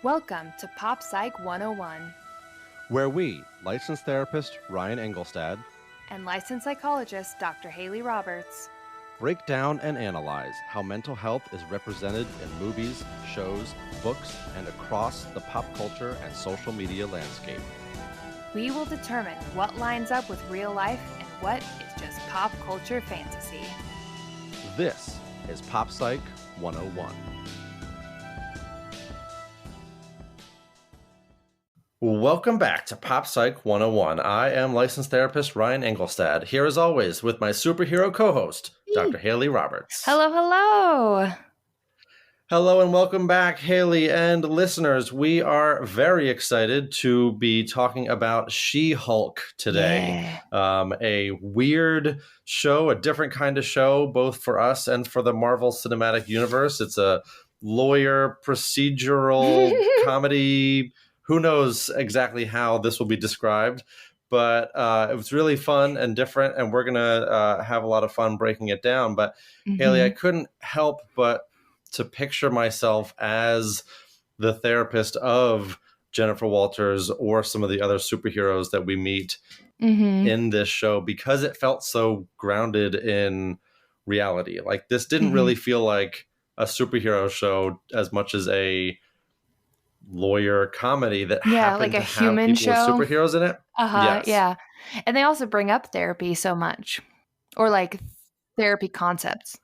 Welcome to Pop Psych 101 where we, licensed therapist Ryan and and licensed psychologist Dr. Hayley Roberts break down and analyze how mental health is represented in movies, shows, books, and across the pop culture and social media landscape. We will determine what lines up with real life and what is just pop culture fantasy. This is Pop Psych 101. Welcome back to Pop Psych 101. I am licensed therapist Ryan Engelstad, here as always with my superhero co-host, Dr. Hayley Roberts. Hello, hello. Hello and welcome back, Hayley and listeners. We are very excited to be talking about She-Hulk today. Yeah. A weird show, a different kind of show, both for us and for the Marvel Cinematic Universe. It's a lawyer, procedural, comedy. Who knows exactly how this will be described, but it was really fun and different, and we're going to have a lot of fun breaking it down. But Hayley, I couldn't help but to picture myself as the therapist of Jennifer Walters or some of the other superheroes that we meet in this show, because it felt so grounded in reality. Like, this didn't really feel like a superhero show as much as a lawyer comedy that happened like a to human have people show with superheroes in it. Yes. Yeah. And they also bring up therapy so much, or like therapy concepts.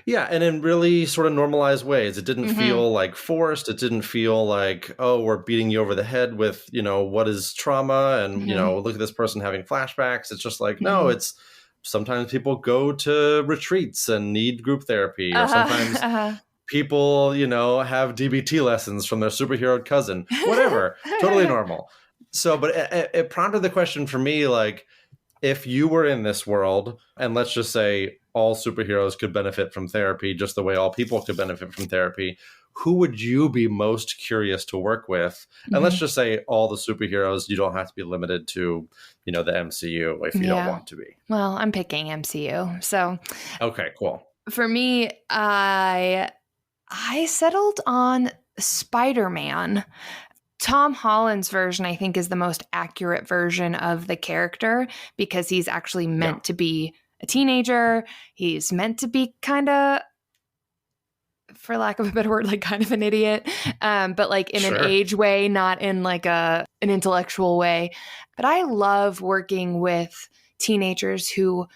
Yeah, and in really sort of normalized ways. It didn't feel like forced. It didn't feel like, oh, we're beating you over the head with, what is trauma and, look at this person having flashbacks. It's just like, no, it's sometimes people go to retreats and need group therapy, or sometimes people, have DBT lessons from their superhero cousin, whatever, totally normal. So, but it prompted the question for me, like, if you were in this world, and let's just say all superheroes could benefit from therapy just the way all people could benefit from therapy, who would you be most curious to work with? And let's just say all the superheroes. You don't have to be limited to, the MCU if you don't want to be. Well, I'm picking MCU. So, okay, cool. For me, I settled on Spider-Man. Tom Holland's version, I think, is the most accurate version of the character, because he's actually meant to be a teenager. He's meant to be kind of, for lack of a better word, like kind of an idiot, but like in an age way, not in like an intellectual way. But I love working with teenagers who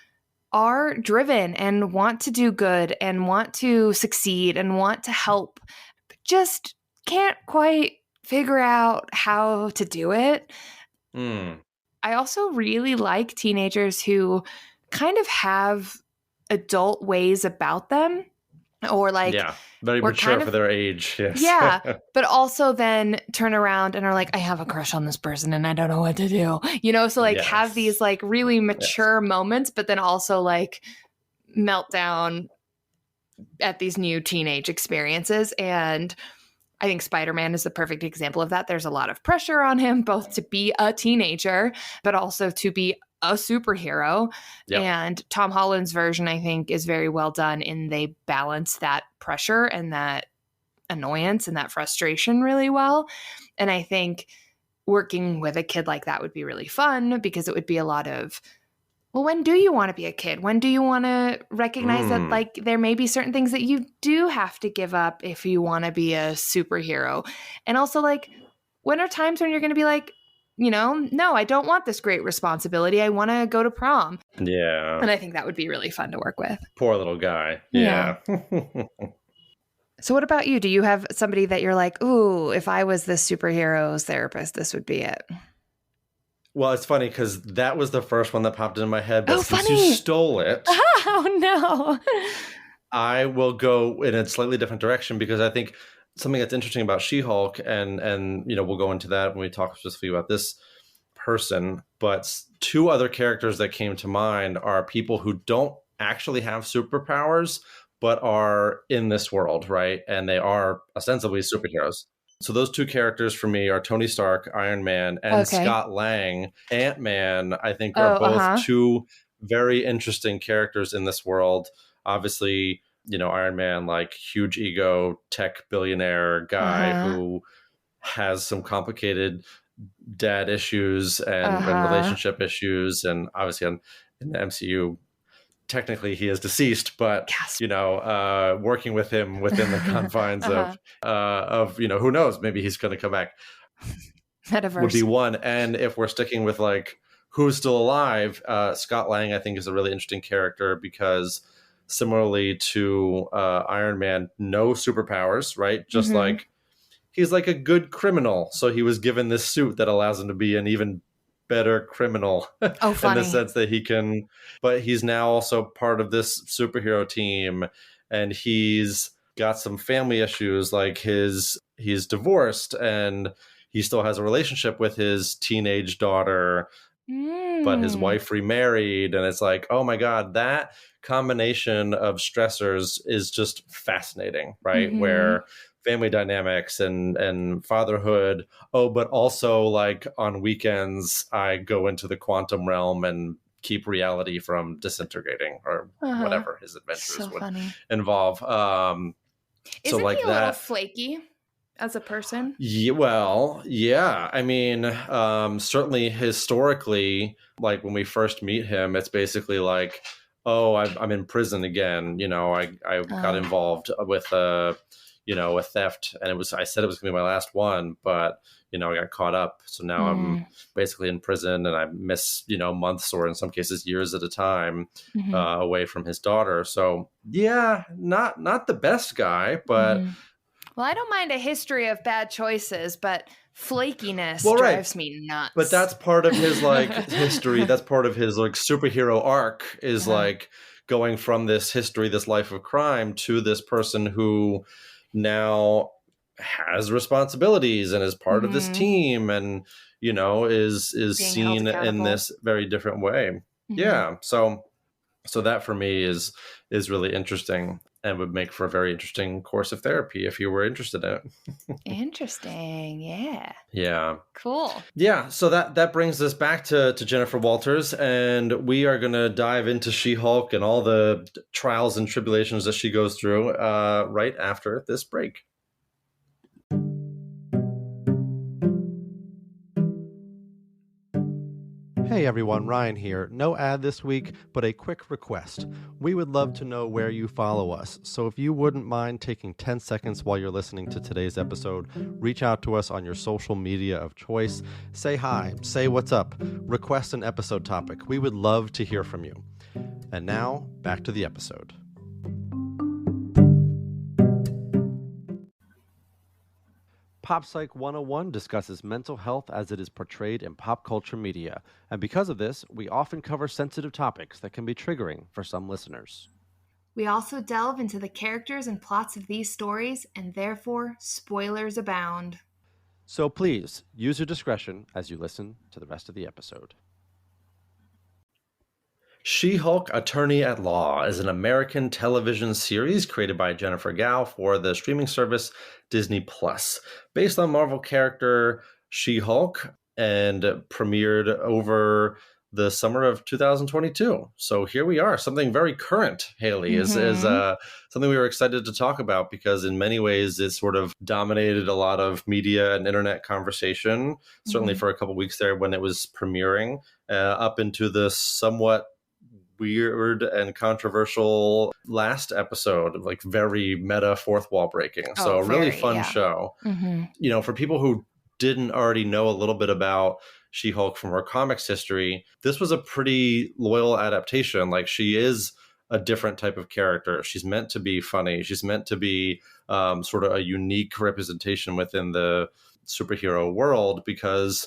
are driven and want to do good and want to succeed and want to help, but just can't quite figure out how to do it. I also really like teenagers who kind of have adult ways about them, or like very mature for their age. Yes. Yeah, but also then turn around and are like, I have a crush on this person and I don't know what to do. So like have these like really mature moments, but then also like meltdown at these new teenage experiences. And I think Spider-Man is the perfect example of that. There's a lot of pressure on him, both to be a teenager, but also to be a superhero. And Tom Holland's version, I think, is very well done in they balance that pressure and that annoyance and that frustration really well. And I think working with a kid like that would be really fun, because it would be a lot of, well, when do you want to be a kid? When do you want to recognize that like there may be certain things that you do have to give up if you want to be a superhero? And also, like, when are times when you're going to be like, no, I don't want this great responsibility. I want to go to prom. Yeah. And I think that would be really fun to work with. Poor little guy. Yeah. So what about you? Do you have somebody that you're like, ooh, if I was this superhero's therapist, this would be it? Well, it's funny because that was the first one that popped into my head, but since you stole it, oh no, I will go in a slightly different direction, because I think something that's interesting about She-Hulk, and we'll go into that when we talk specifically about this person, but two other characters that came to mind are people who don't actually have superpowers, but are in this world, right? And they are ostensibly superheroes. So those two characters for me are Tony Stark, Iron Man, and Scott Lang, Ant-Man, I think are both two very interesting characters in this world. Obviously, Iron Man, like huge ego, tech billionaire guy who has some complicated dad issues and relationship issues. And obviously in the MCU, technically he is deceased, but working with him within the confines of who knows, maybe he's going to come back. Metaverse would be one. And if we're sticking with like who's still alive, Scott Lang I think is a really interesting character because similarly to Iron Man, no superpowers, right? Just like he's like a good criminal, so he was given this suit that allows him to be an even better criminal in the sense that he can, but he's now also part of this superhero team, and he's got some family issues, like he's divorced and he still has a relationship with his teenage daughter, but his wife remarried, and it's like, oh my God, that combination of stressors is just fascinating, right? Where family dynamics and fatherhood. Oh, but also like on weekends, I go into the quantum realm and keep reality from disintegrating or whatever his adventures would involve. Isn't he a little flaky as a person? Yeah, well, yeah. I mean, certainly historically, like when we first meet him, it's basically like, oh, I'm in prison again. I got involved with a theft, and I said it was going to be my last one, but I got caught up. So now I'm basically in prison, and I miss months or in some cases years at a time away from his daughter. So yeah, not the best guy, but. Well, I don't mind a history of bad choices, but flakiness drives me nuts. But that's part of his like history. That's part of his like superhero arc is like going from this history, this life of crime, to this person who now has responsibilities and is part of this team, and is being seen in this very different way. Yeah. So that for me is really interesting and would make for a very interesting course of therapy if you were interested in it. Interesting. Yeah. Yeah. Cool. Yeah. So that brings us back to Jennifer Walters, and we are going to dive into She-Hulk and all the trials and tribulations that she goes through right after this break. Hey everyone, Ryan here. No ad this week, but a quick request. We would love to know where you follow us, so if you wouldn't mind taking 10 seconds while you're listening to today's episode, reach out to us on your social media of choice. Say hi, say what's up, request an episode topic. We would love to hear from you. And now, back to the episode. Pop Psych 101 discusses mental health as it is portrayed in pop culture media, and because of this, we often cover sensitive topics that can be triggering for some listeners. We also delve into the characters and plots of these stories, and therefore, spoilers abound. So please, use your discretion as you listen to the rest of the episode. She-Hulk Attorney at Law is an American television series created by Jennifer Gao for the streaming service Disney+. Based on Marvel character She-Hulk, and premiered over the summer of 2022. So here we are, something very current, Hayley, is something we were excited to talk about because in many ways it sort of dominated a lot of media and internet conversation, certainly for a couple weeks there when it was premiering, up into the somewhat weird and controversial last episode, like very meta fourth wall breaking. So a really fun show. For people who didn't already know a little bit about She-Hulk from her comics history, this was a pretty loyal adaptation. Like, she is a different type of character. She's meant to be funny. She's meant to be sort of a unique representation within the superhero world because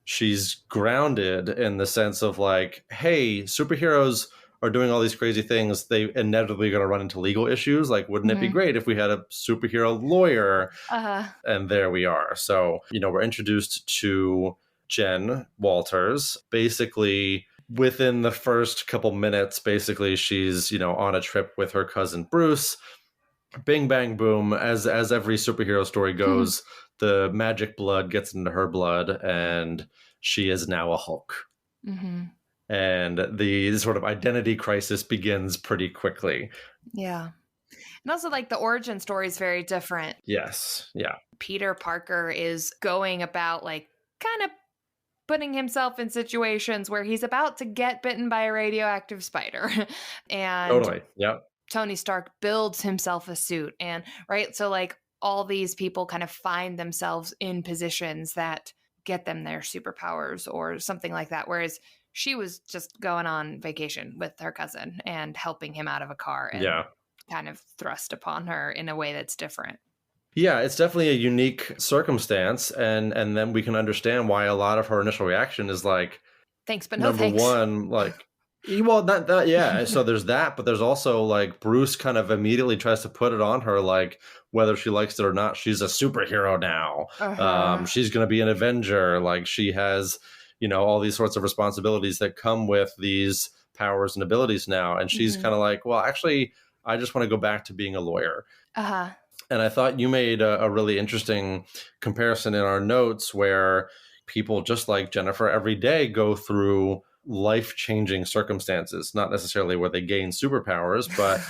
she's grounded in the sense of like, hey, superheroes are doing all these crazy things. They inevitably going to run into legal issues. Like, wouldn't it be great if we had a superhero lawyer? And there we are. So, we're introduced to Jen Walters. Basically, within the first couple minutes, basically, she's, on a trip with her cousin Bruce. Bing, bang, boom. As every superhero story goes, the magic blood gets into her blood, and she is now a Hulk. And the sort of identity crisis begins pretty quickly. Yeah. And also like the origin story is very different. Yes. Yeah. Peter Parker is going about like kind of putting himself in situations where he's about to get bitten by a radioactive spider. And Totally. Yeah. Tony Stark builds himself a suit. And right. So like all these people kind of find themselves in positions that get them their superpowers or something like that. Whereas she was just going on vacation with her cousin and helping him out of a car and kind of thrust upon her in a way that's different. Yeah, it's definitely a unique circumstance, and then we can understand why a lot of her initial reaction is like, thanks, but no thanks. Number one, like, well, not that, yeah. So there's that, but there's also like Bruce kind of immediately tries to put it on her, like whether she likes it or not, she's a superhero now. She's going to be an Avenger. Like she has, all these sorts of responsibilities that come with these powers and abilities now, and she's kind of like, well, actually, I just want to go back to being a lawyer. And I thought you made a really interesting comparison in our notes where people just like Jennifer every day go through life-changing circumstances, not necessarily where they gain superpowers, but,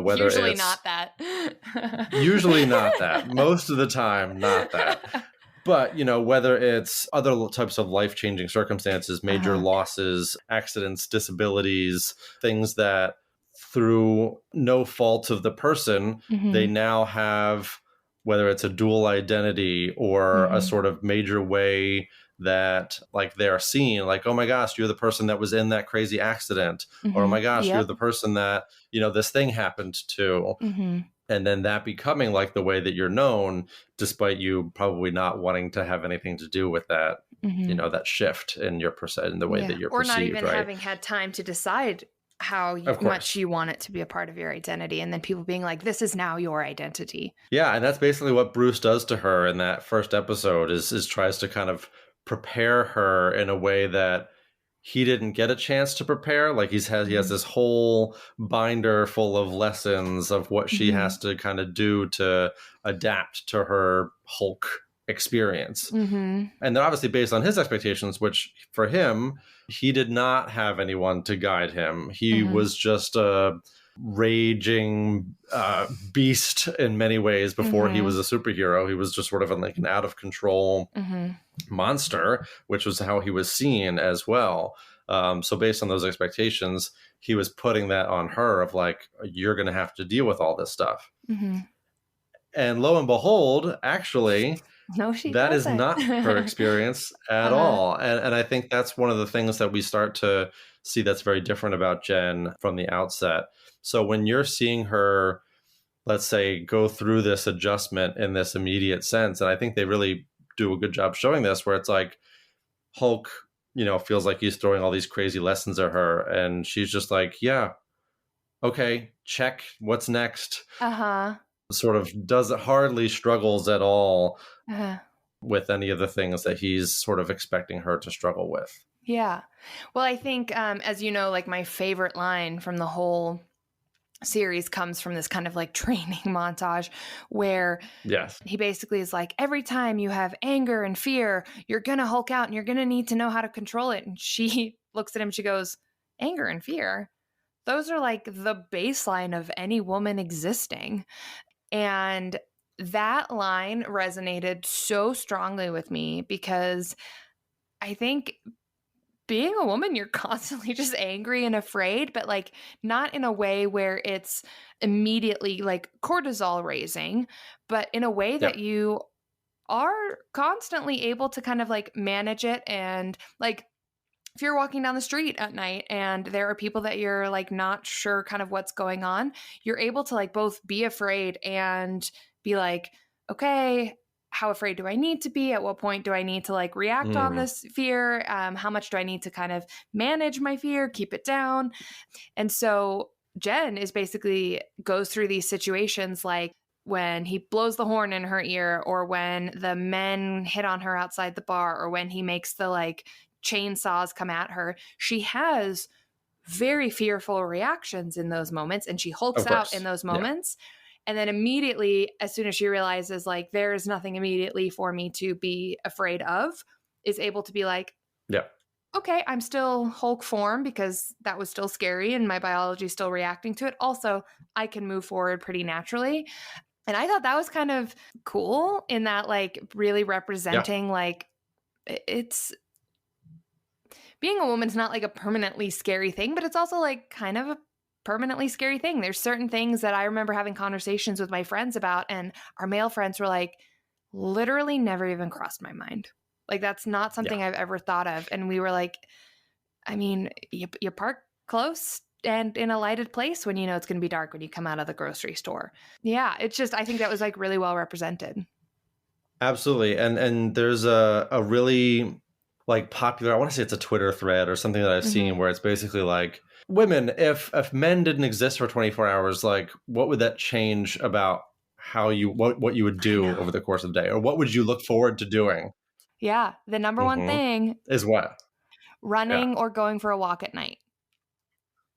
whether usually it's... not that. Usually not that. Most of the time, not that. But, whether it's other types of life-changing circumstances, major losses, accidents, disabilities, things that through no fault of the person, they now have, whether it's a dual identity or a sort of major way that like they're seen, like, oh my gosh, you're the person that was in that crazy accident, or oh my gosh, you're the person that, this thing happened to. And then that becoming like the way that you're known, despite you probably not wanting to have anything to do with that, that shift in your in the way that you're perceived, or not even right? having had time to decide how much you want it to be a part of your identity, and then people being like, this is now your identity. Yeah, and that's basically what Bruce does to her in that first episode is tries to kind of prepare her in a way that he didn't get a chance to prepare. Like he has this whole binder full of lessons of what she has to kind of do to adapt to her Hulk experience. And then obviously based on his expectations, which for him, he did not have anyone to guide him. He was just a raging beast in many ways before he was a superhero. He was just sort of like an out of control monster, which was how he was seen as well. So based on those expectations, he was putting that on her of like, you're going to have to deal with all this stuff. And lo and behold, actually, that is not her experience at all. And I think that's one of the things that we start to see that's very different about Jen from the outset. So when you're seeing her, let's say, go through this adjustment in this immediate sense, and I think they really do a good job showing this, where it's like Hulk, feels like he's throwing all these crazy lessons at her, and she's just like, yeah, okay, check, what's next? Sort of hardly struggles at all with any of the things that he's sort of expecting her to struggle with. Yeah. Well, I think, as you know, like my favorite line from the whole series comes from this kind of like training montage where he basically is like, every time you have anger and fear, you're going to Hulk out and you're going to need to know how to control it. And she looks at him, she goes, anger and fear? Those are like the baseline of any woman existing. And that line resonated so strongly with me because I think being a woman, you're constantly just angry and afraid, but like not in a way where it's immediately like cortisol raising, but in a way that you are constantly able to kind of like manage it. And like, if you're walking down the street at night and there are people that you're like not sure kind of what's going on, you're able to like both be afraid and be like, okay, how afraid do I need to be? At what point do I need to like react on this fear? How much do I need to kind of manage my fear, keep it down? And so Jen is basically goes through these situations like when he blows the horn in her ear, or when the men hit on her outside the bar, or when he makes the like chainsaws come at her. She has very fearful reactions in those moments, and she hulks out in those moments. And then immediately, as soon as she realizes like there is nothing immediately for me to be afraid of, is able to be like, okay, I'm still Hulk form because that was still scary and my biology is still reacting to it. Also, I can move forward pretty naturally. And I thought that was kind of cool in that, like, really representing, like, it's being a woman's not like a permanently scary thing, but it's also like kind of a permanently scary thing. There's certain things that I remember having conversations with my friends about, and our male friends were like, literally never even crossed my mind. Like, that's not something I've ever thought of. And we were like, I mean, you park close and in a lighted place when you know it's going to be dark when you come out of the grocery store. Yeah, it's just, I think that was like really well represented. Absolutely. And there's a really like popular, I want to say it's a Twitter thread or something that I've seen where it's basically like, women, if men didn't exist for 24 hours, like what would that change about how you, what you would do over the course of the day? Or what would you look forward to doing? Yeah. The number one thing is what? Running or going for a walk at night.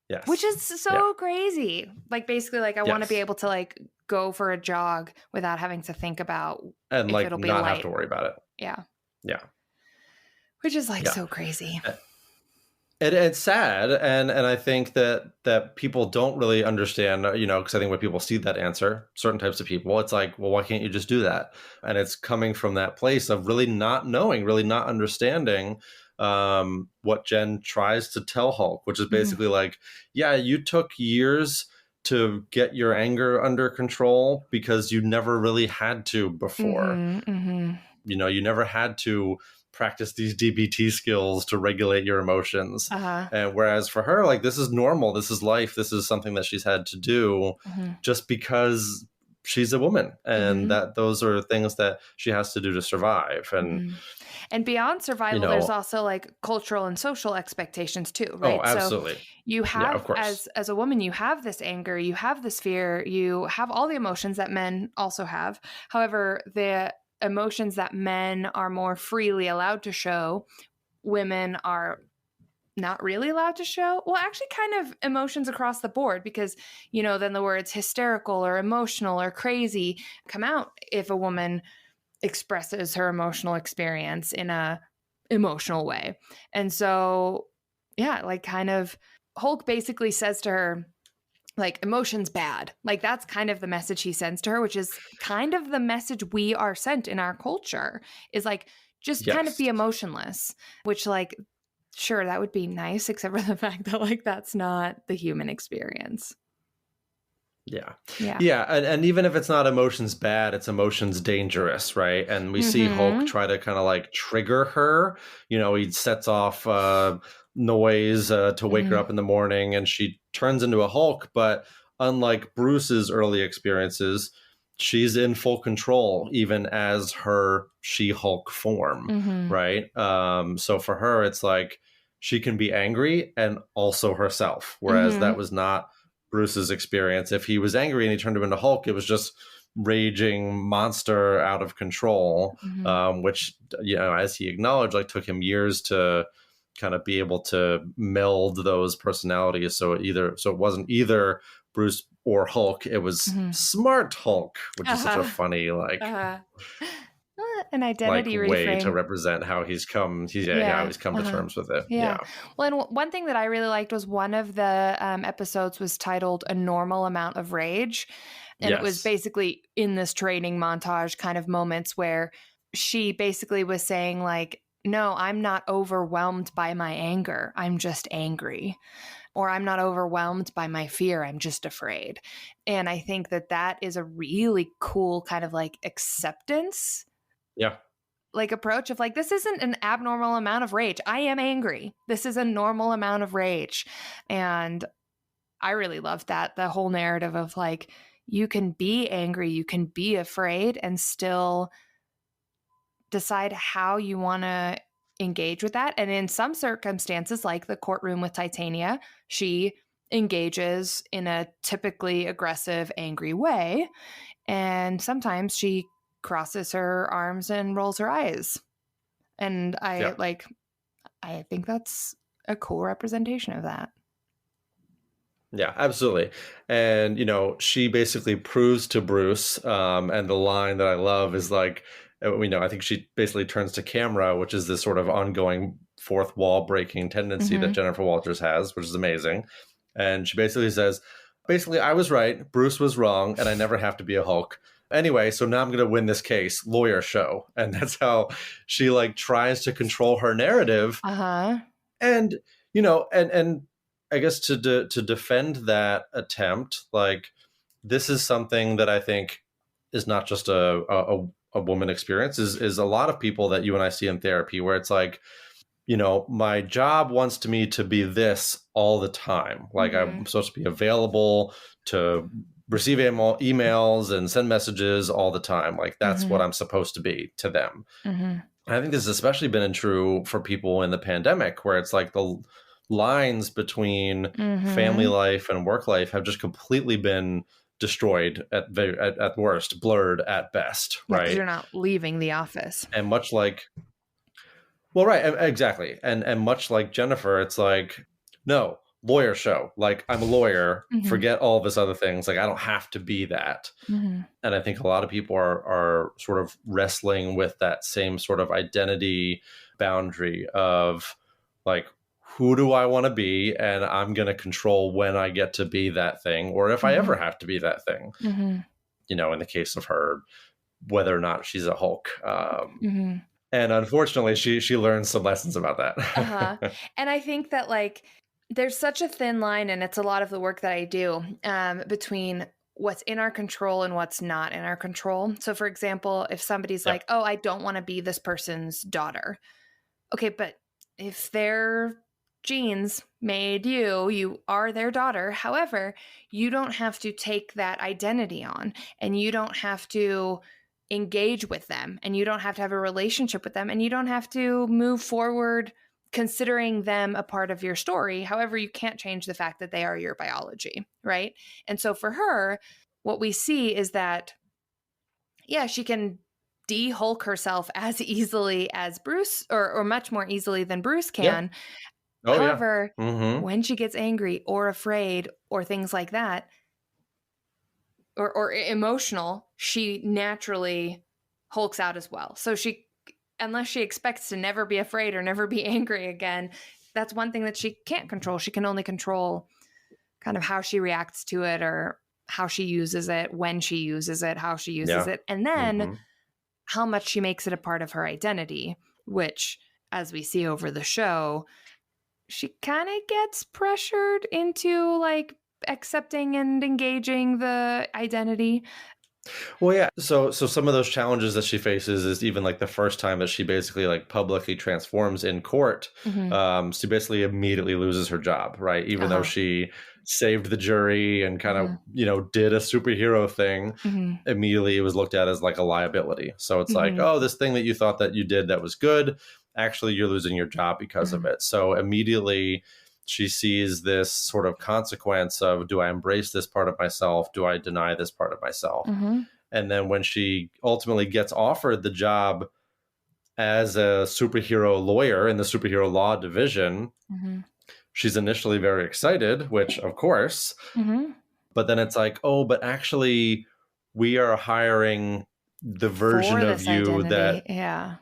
Yes. Which is so crazy. Like, basically, like, I want to be able to like go for a jog without having to think about and if like it'll be not light. have to worry about it. Yeah. Yeah. Which is like so crazy. It's sad, and I think that people don't really understand, you know, because I think when people see that answer, certain types of people, it's like, well, why can't you just do that? And it's coming from that place of really not knowing, really not understanding what Jen tries to tell Hulk, which is basically like, yeah, you took years to get your anger under control because you never really had to before. You know, you never had to practice these DBT skills to regulate your emotions. And whereas for her, like, this is normal, this is life, this is something that she's had to do just because she's a woman, and that those are things that she has to do to survive. And beyond survival, you know, there's also like cultural and social expectations too, right? Oh, absolutely. So you have, as a woman, you have this anger, you have this fear, you have all the emotions that men also have. However, the emotions that men are more freely allowed to show, women are not really allowed to show. Well, actually kind of emotions across the board, because, you know, then the words hysterical or emotional or crazy come out if a woman expresses her emotional experience in a emotional way. And so, yeah, like kind of Hulk basically says to her, like, emotion's bad. Like, that's kind of the message he sends to her, which is kind of the message we are sent in our culture, is like, just kind of be emotionless, which, like, sure, that would be nice, except for the fact that, like, that's not the human experience. Yeah. And even if it's not emotions bad, it's emotions dangerous, right? And we see Hulk try to kind of like trigger her. You know, he sets off noise to wake her up in the morning, and she turns into a Hulk. But unlike Bruce's early experiences, she's in full control even as her She-Hulk form, right? So for her, it's like she can be angry and also herself, whereas that was not Bruce's experience. If he was angry and he turned him into Hulk, it was just raging monster out of control, which, you know, as he acknowledged, like took him years to kind of be able to meld those personalities. So it wasn't either Bruce or Hulk, it was Smart Hulk, which is such a funny an identity like way reframe to represent how he's come. How he's come to terms with it. Well, and one thing that I really liked was one of the episodes was titled "A Normal Amount of Rage," and it was basically in this training montage kind of moments where she basically was saying like, "No, I'm not overwhelmed by my anger. I'm just angry." Or I'm not overwhelmed by my fear. I'm just afraid. And I think that that is a really cool kind of like acceptance. Like approach of like, this isn't an abnormal amount of rage. I am angry. This is a normal amount of rage. And I really loved that. The whole narrative of like, you can be angry, you can be afraid, and still decide how you want to engage with that. And in some circumstances, like the courtroom with Titania, she engages in a typically aggressive, angry way. And sometimes she crosses her arms and rolls her eyes. And I think that's a cool representation of that. Yeah, absolutely. And, you know, she basically proves to Bruce, and the line that I love is like, I think she basically turns to camera, which is this sort of ongoing fourth wall breaking tendency that Jennifer Walters has, which is amazing. And she basically says, I was right, Bruce was wrong, and I never have to be a Hulk. Anyway, so now I'm going to win this case, lawyer show. And that's how she like tries to control her narrative. And, and I guess to defend that attempt, like this is something that I think is not just a woman experience, is a lot of people that you and I see in therapy, where it's like, my job wants me to be this all the time. Like I'm supposed to be available to receive emails and send messages all the time. Like that's what I'm supposed to be to them. I think this has especially been true for people in the pandemic, where it's like the lines between family life and work life have just completely been destroyed at worst, blurred at best, right? Because you're not leaving the office. And much like, well, right, exactly. And much like Jennifer, it's like, no, lawyer show. Like I'm a lawyer, forget all this other things. Like I don't have to be that. And I think a lot of people are sort of wrestling with that same sort of identity boundary of like, who do I want to be? And I'm going to control when I get to be that thing, or if I ever have to be that thing. In the case of her, whether or not she's a Hulk. And unfortunately, she learns some lessons about that. And I think that like there's such a thin line, and it's a lot of the work that I do between what's in our control and what's not in our control. So for example, if somebody's like, oh, I don't want to be this person's daughter. Okay, but if their genes made you are their daughter. However, you don't have to take that identity on, and you don't have to engage with them, and you don't have to have a relationship with them, and you don't have to move forward considering them a part of your story. However, you can't change the fact that they are your biology, right? And so for her, what we see is that, yeah, she can de-Hulk herself as easily as Bruce, or much more easily than Bruce can. However, when she gets angry or afraid or things like that, or emotional, she naturally hulks out as well. So she, unless she expects to never be afraid or never be angry again, that's one thing that she can't control. She can only control kind of how she reacts to it, or how she uses it, when she uses it, how she uses it, and then how much she makes it a part of her identity, which, as we see over the show, she kind of gets pressured into like accepting and engaging the identity. Well, yeah. So some of those challenges that she faces is even like the first time that she basically like publicly transforms in court. She basically immediately loses her job, right? Even though she saved the jury and kind of, did a superhero thing, immediately it was looked at as like a liability. So it's like, oh, this thing that you thought that you did that was good, actually you're losing your job because of it. So immediately she sees this sort of consequence of, do I embrace this part of myself? Do I deny this part of myself? And then when she ultimately gets offered the job as a superhero lawyer in the superhero law division, she's initially very excited, which of course, but then it's like, oh, but actually we are hiring the version of you identity. that,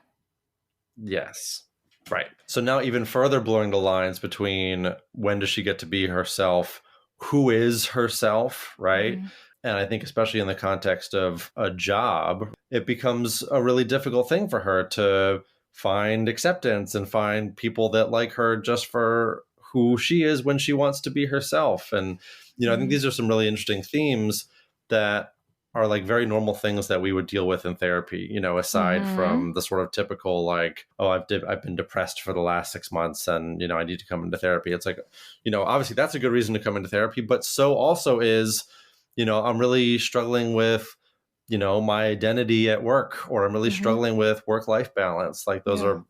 yes. Right. So now even further blurring the lines between when does she get to be herself, who is herself, right? And I think especially in the context of a job, it becomes a really difficult thing for her to find acceptance and find people that like her just for who she is when she wants to be herself. And, I think these are some really interesting themes that are like very normal things that we would deal with in therapy, aside from the sort of typical like, oh, I've been depressed for the last 6 months and, I need to come into therapy. It's like, obviously that's a good reason to come into therapy, but so also is, I'm really struggling with, my identity at work, or I'm really struggling with work-life balance. Like those are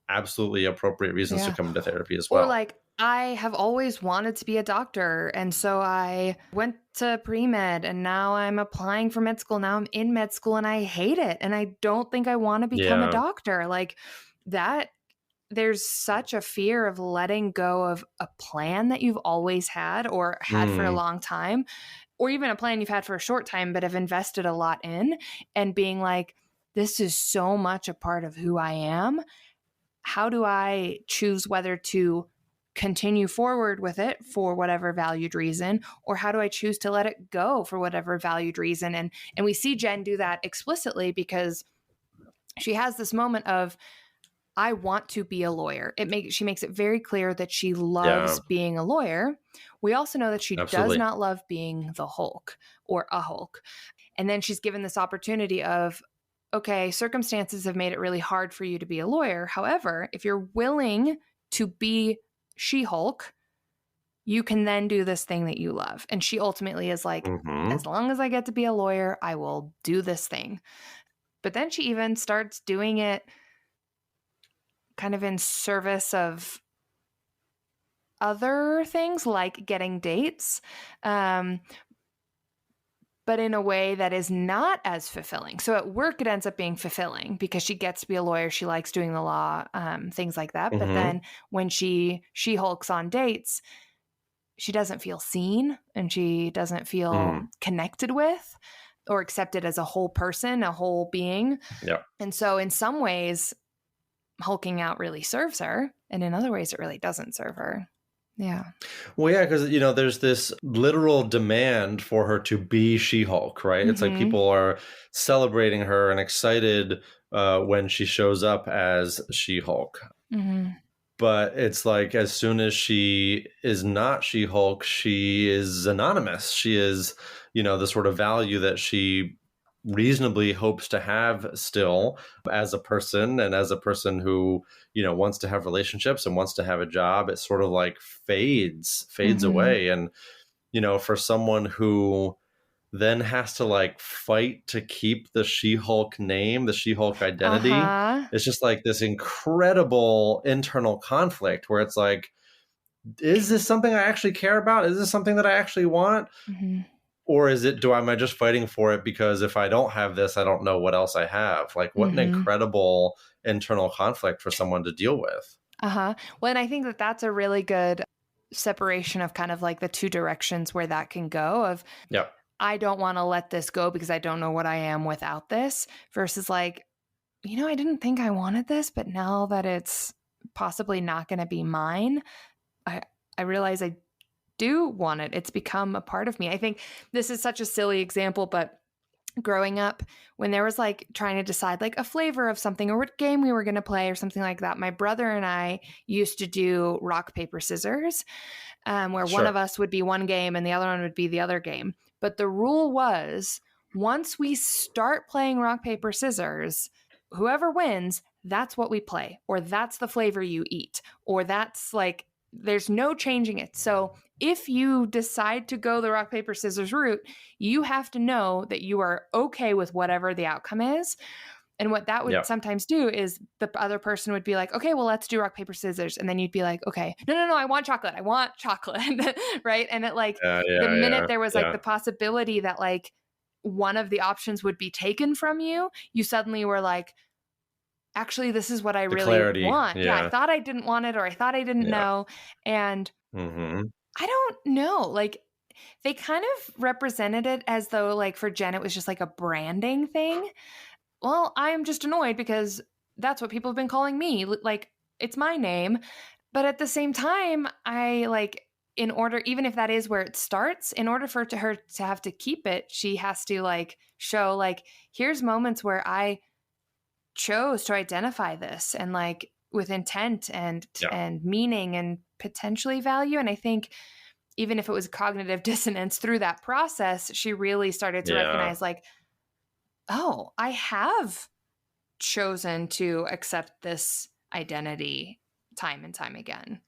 absolutely appropriate reasons to come into therapy as well. Or like, I have always wanted to be a doctor, and so I went to pre-med, and now I'm applying for med school. Now I'm in med school and I hate it, and I don't think I want to become a doctor. Like that, there's such a fear of letting go of a plan that you've always had or had for a long time, or even a plan you've had for a short time but have invested a lot in, and being like, this is so much a part of who I am. How do I choose whether to continue forward with it for whatever valued reason, or how do I choose to let it go for whatever valued reason? And we see Jen do that explicitly because she has this moment of, I want to be a lawyer. She makes it very clear that she loves being a lawyer. We also know that she does not love being the Hulk or a Hulk. And then she's given this opportunity of, okay, circumstances have made it really hard for you to be a lawyer. However, if you're willing to be She-Hulk, you can then do this thing that you love. And she ultimately is like, as long as I get to be a lawyer, I will do this thing. But then she even starts doing it kind of in service of other things like getting dates, but in a way that is not as fulfilling. So at work, it ends up being fulfilling because she gets to be a lawyer. She likes doing the law, things like that. But then when she Hulks on dates, she doesn't feel seen and she doesn't feel connected with or accepted as a whole person, a whole being. Yeah. And so in some ways, hulking out really serves her, and in other ways it really doesn't serve her. Yeah. Well, yeah, because, there's this literal demand for her to be She-Hulk, right? It's like people are celebrating her and excited when she shows up as She-Hulk. But it's like as soon as she is not She-Hulk, she is anonymous. She is, the sort of value that she reasonably hopes to have still as a person, and as a person who wants to have relationships and wants to have a job. It sort of like fades away. And for someone who then has to like fight to keep the She-Hulk name, the She-Hulk identity, it's just like this incredible internal conflict where it's like, is this something I actually care about? Is this something that I actually want? Or is it, am I just fighting for it because if I don't have this, I don't know what else I have? Like, what an incredible internal conflict for someone to deal with. Well, and I think that that's a really good separation of kind of like the two directions where that can go of, I don't want to let this go because I don't know what I am without this, versus like, I didn't think I wanted this, but now that it's possibly not going to be mine, I realize I do want it. It's become a part of me. I think this is such a silly example, but growing up, when there was like trying to decide like a flavor of something or what game we were going to play or something like that, my brother and I used to do rock, paper, scissors, where one of us would be one game and the other one would be the other game. But the rule was, once we start playing rock, paper, scissors, whoever wins, that's what we play, or that's the flavor you eat, or that's like, there's no changing it. So if you decide to go the rock, paper, scissors route, you have to know that you are okay with whatever the outcome is. And what that would sometimes do is the other person would be like, okay, well, let's do rock, paper, scissors. And then you'd be like, okay, no, I want chocolate. Right. And it like the minute there was like the possibility that like one of the options would be taken from you, you suddenly were like, actually, this is what I really want. I thought I didn't want it, or I thought I didn't know. And I don't know, like they kind of represented it as though like for Jen, it was just like a branding thing. Well, I'm just annoyed because that's what people have been calling me. Like, it's my name. But at the same time, I like, in order, even if that is where it starts, in order for her to have to keep it, she has to like show like, here's moments where I chose to identify this and like with intent and meaning and potentially value. And I think even if it was cognitive dissonance through that process, she really started to recognize like, oh, I have chosen to accept this identity time and time again.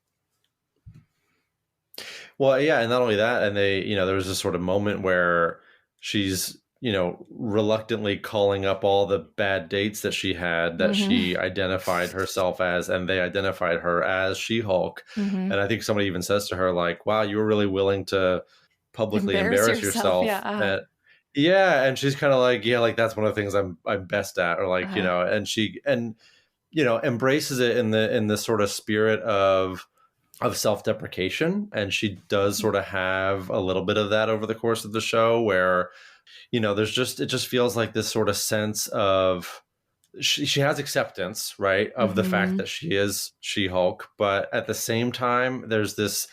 Well, yeah. And not only that, and they, there was this sort of moment where she's, reluctantly calling up all the bad dates that she had that she identified herself as, and they identified her as She-Hulk. And I think somebody even says to her like, wow, you were really willing to publicly embarrass yourself. And she's kind of like, like that's one of the things I'm best at, or like, and she, embraces it in the sort of spirit of self-deprecation. And she does sort of have a little bit of that over the course of the show where, it just feels like this sort of sense of she has acceptance, right, of the fact that she is She-Hulk, but at the same time, there's this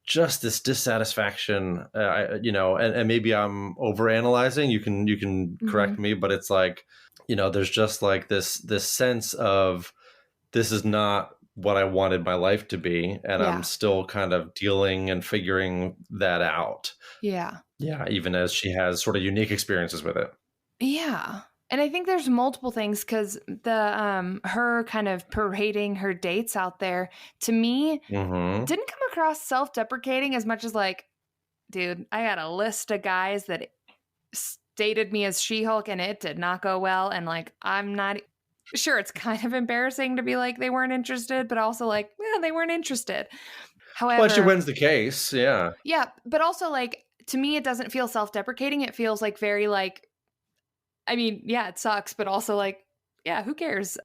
dissatisfaction, and maybe I'm overanalyzing. You can correct me, but it's like, there's just like this sense of, this is not what I wanted my life to be, and I'm still kind of dealing and figuring that out. Yeah, even as she has sort of unique experiences with it. Yeah. And I think there's multiple things, because her kind of parading her dates out there, to me, didn't come across self-deprecating as much as like, dude, I got a list of guys that stated me as She-Hulk and it did not go well. And like, I'm not sure, it's kind of embarrassing to be like they weren't interested, but also like, yeah, they weren't interested. However, well, she wins the case. Yeah. Yeah. But also like, to me, it doesn't feel self-deprecating. It feels like very like, I mean, yeah, it sucks, but also like, yeah, who cares?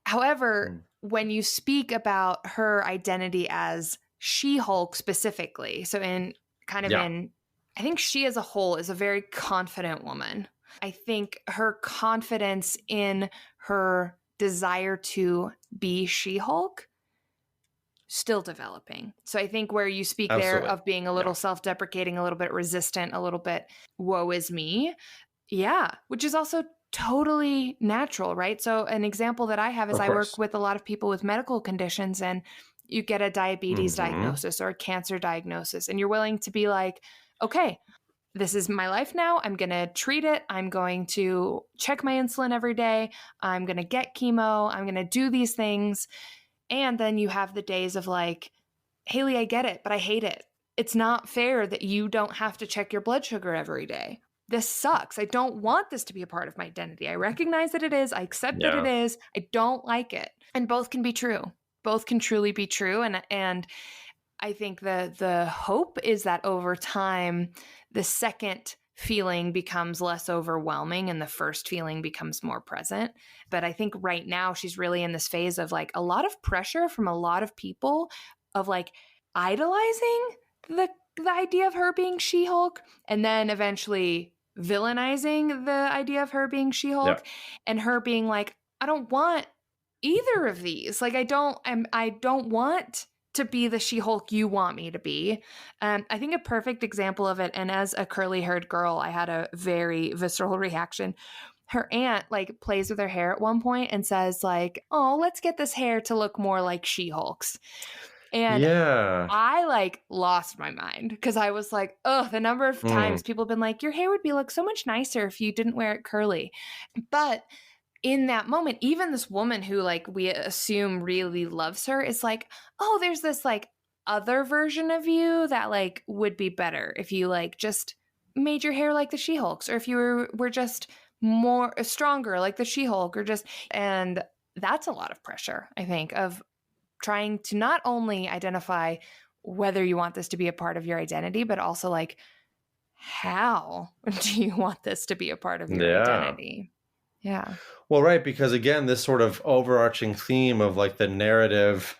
However, when you speak about her identity as She-Hulk specifically, so in I think she as a whole is a very confident woman. I think her confidence in her desire to be She-Hulk, still developing. So I think where you speak there of being a little self-deprecating, a little bit resistant, a little bit woe is me. Yeah, which is also totally natural, right? So an example that I have is I work with a lot of people with medical conditions, and you get a diabetes diagnosis or a cancer diagnosis, and you're willing to be like, okay, this is my life now. I'm going to treat it. I'm going to check my insulin every day. I'm going to get chemo. I'm going to do these things. And then you have the days of like, Hayley, I get it, but I hate it. It's not fair that you don't have to check your blood sugar every day. This sucks. I don't want this to be a part of my identity. I recognize that it is. I accept that it is. I don't like it. And both can be true. Both can truly be true. And I think the hope is that over time, the second feeling becomes less overwhelming and the first feeling becomes more present. But I think right now she's really in this phase of like a lot of pressure from a lot of people of like idolizing the idea of her being She-Hulk, and then eventually villainizing the idea of her being She-Hulk, and her being like, I don't want either of these. Like, I don't want to be the She-Hulk you want me to be. I think a perfect example of it, and as a curly-haired girl, I had a very visceral reaction. Her aunt like plays with her hair at one point and says like, oh, let's get this hair to look more like She-Hulk's. And I like lost my mind, because I was like, oh, the number of times people have been like, your hair would be look so much nicer if you didn't wear it curly. But in that moment, even this woman who like we assume really loves her is like, oh, there's this like other version of you that like would be better if you like just made your hair like the She-Hulks, or if you were just more stronger like the She-Hulk, or just, and that's a lot of pressure, I think, of trying to not only identify whether you want this to be a part of your identity, but also like, how do you want this to be a part of your identity? Yeah. Well, right. Because again, this sort of overarching theme of like the narrative,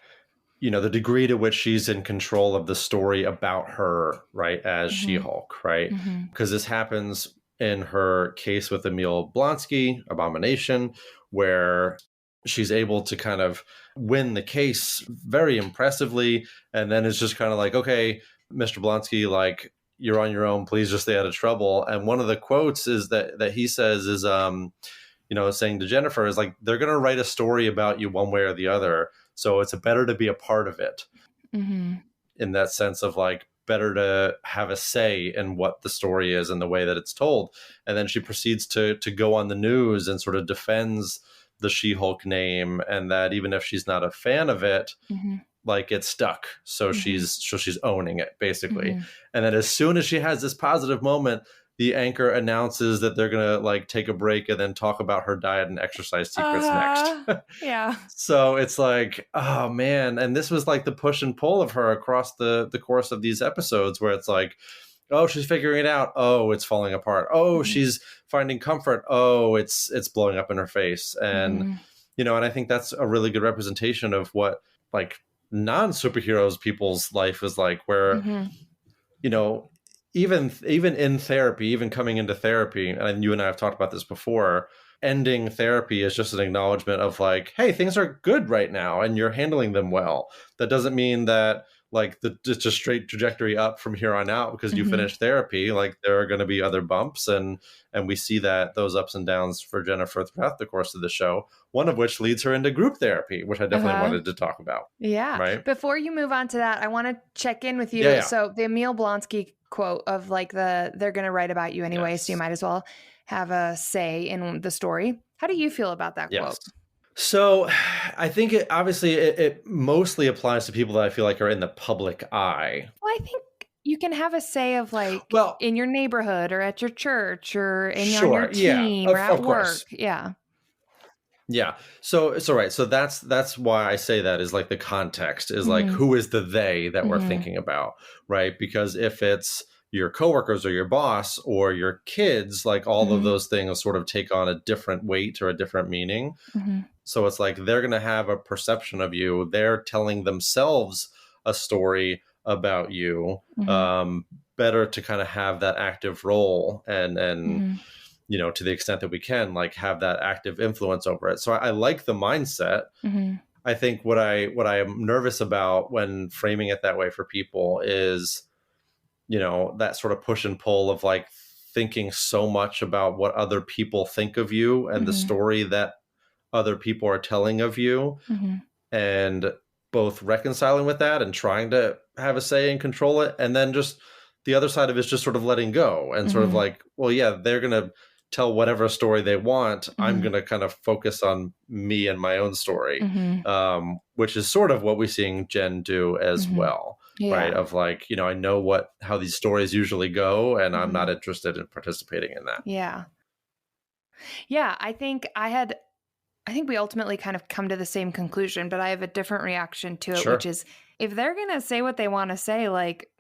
the degree to which she's in control of the story about her, right, as She-Hulk, right? Because this happens in her case with Emil Blonsky, Abomination, where she's able to kind of win the case very impressively. And then it's just kind of like, okay, Mr. Blonsky, like, you're on your own. Please just stay out of trouble. And one of the quotes is that he says is, saying to Jennifer is like, they're going to write a story about you one way or the other. So it's better to be a part of it in that sense of like, better to have a say in what the story is and the way that it's told. And then she proceeds to go on the news and sort of defends the She-Hulk name, and that even if she's not a fan of it, like it's stuck. So she's owning it basically. And then as soon as she has this positive moment, the anchor announces that they're going to like take a break and then talk about her diet and exercise secrets next. Yeah. So it's like, oh man. And this was like the push and pull of her across the course of these episodes, where it's like, oh, she's figuring it out. Oh, it's falling apart. Oh, she's finding comfort. Oh, it's blowing up in her face. And, and I think that's a really good representation of what like non-superheroes people's life is like, where, even in therapy, even coming into therapy, and you and I have talked about this before, ending therapy is just an acknowledgement of like, hey, things are good right now and you're handling them well. That doesn't mean that like it's a straight trajectory up from here on out because you finished therapy. Like there are going to be other bumps, and we see that those ups and downs for Jennifer throughout the course of the show, one of which leads her into group therapy, which I definitely wanted to talk about. Yeah. Right. Before you move on to that, I want to check in with you. Yeah. So the Emil Blonsky quote of like they're going to write about you anyway, so you might as well have a say in the story. How do you feel about that quote? So I think it mostly applies to people that I feel like are in the public eye. Well, I think you can have a say of like in your neighborhood or at your church or on your team or at work. Yeah. Yeah. So right. So that's why I say that is like the context is like, who is the they that we're thinking about, right? Because if it's your coworkers or your boss or your kids, like all of those things sort of take on a different weight or a different meaning. So it's like they're going to have a perception of you. They're telling themselves a story about you. Better to kind of have that active role and you know, to the extent that we can, like have that active influence over it. So I like the mindset. I think what I am nervous about when framing it that way for people is, you know, that sort of push and pull of like thinking so much about what other people think of you and the story that other people are telling of you, and both reconciling with that and trying to have a say and control it. And then just the other side of it is just sort of letting go and sort of like, well, yeah, they're going to tell whatever story they want. I'm going to kind of focus on me and my own story, which is sort of what we're seeing Jen do as well. Right. Of like, you know, I know how these stories usually go, and I'm not interested in participating in that. Yeah. Yeah. I think we ultimately kind of come to the same conclusion, but I have a different reaction to it, which is if they're going to say what they want to say, like,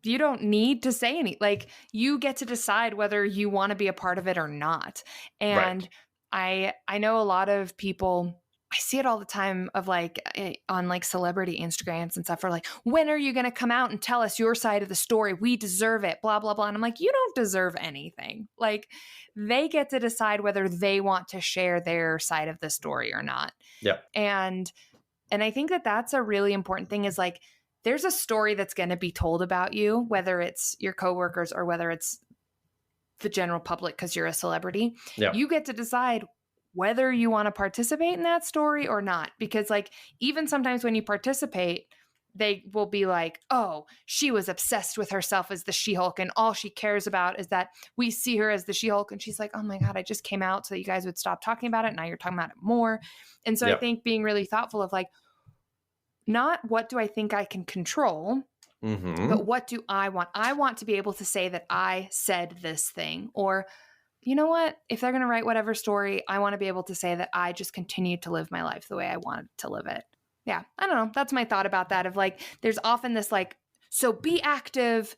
you don't need to say anything. Like, you get to decide whether you want to be a part of it or not. And I know a lot of people, I see it all the time of like on like celebrity Instagrams and stuff are like, when are you going to come out and tell us your side of the story? We deserve it, blah, blah, blah. And I'm like, you don't deserve anything. Like, they get to decide whether they want to share their side of the story or not. Yeah. And I think that that's a really important thing is like, there's a story that's going to be told about you, whether it's your coworkers or whether it's the general public because you're a celebrity. Yeah. You get to decide whether you want to participate in that story or not. Because like, even sometimes when you participate, they will be like, oh, she was obsessed with herself as the She-Hulk and all she cares about is that we see her as the She-Hulk. And she's like, oh my God, I just came out so that you guys would stop talking about it. Now you're talking about it more. And so I think being really thoughtful of like, not what do I think I can control, but what do I want? I want to be able to say that I said this thing, or you know what? If they're going to write whatever story, I want to be able to say that I just continued to live my life the way I wanted to live it. Yeah. I don't know. That's my thought about that of like, there's often this like, so be active.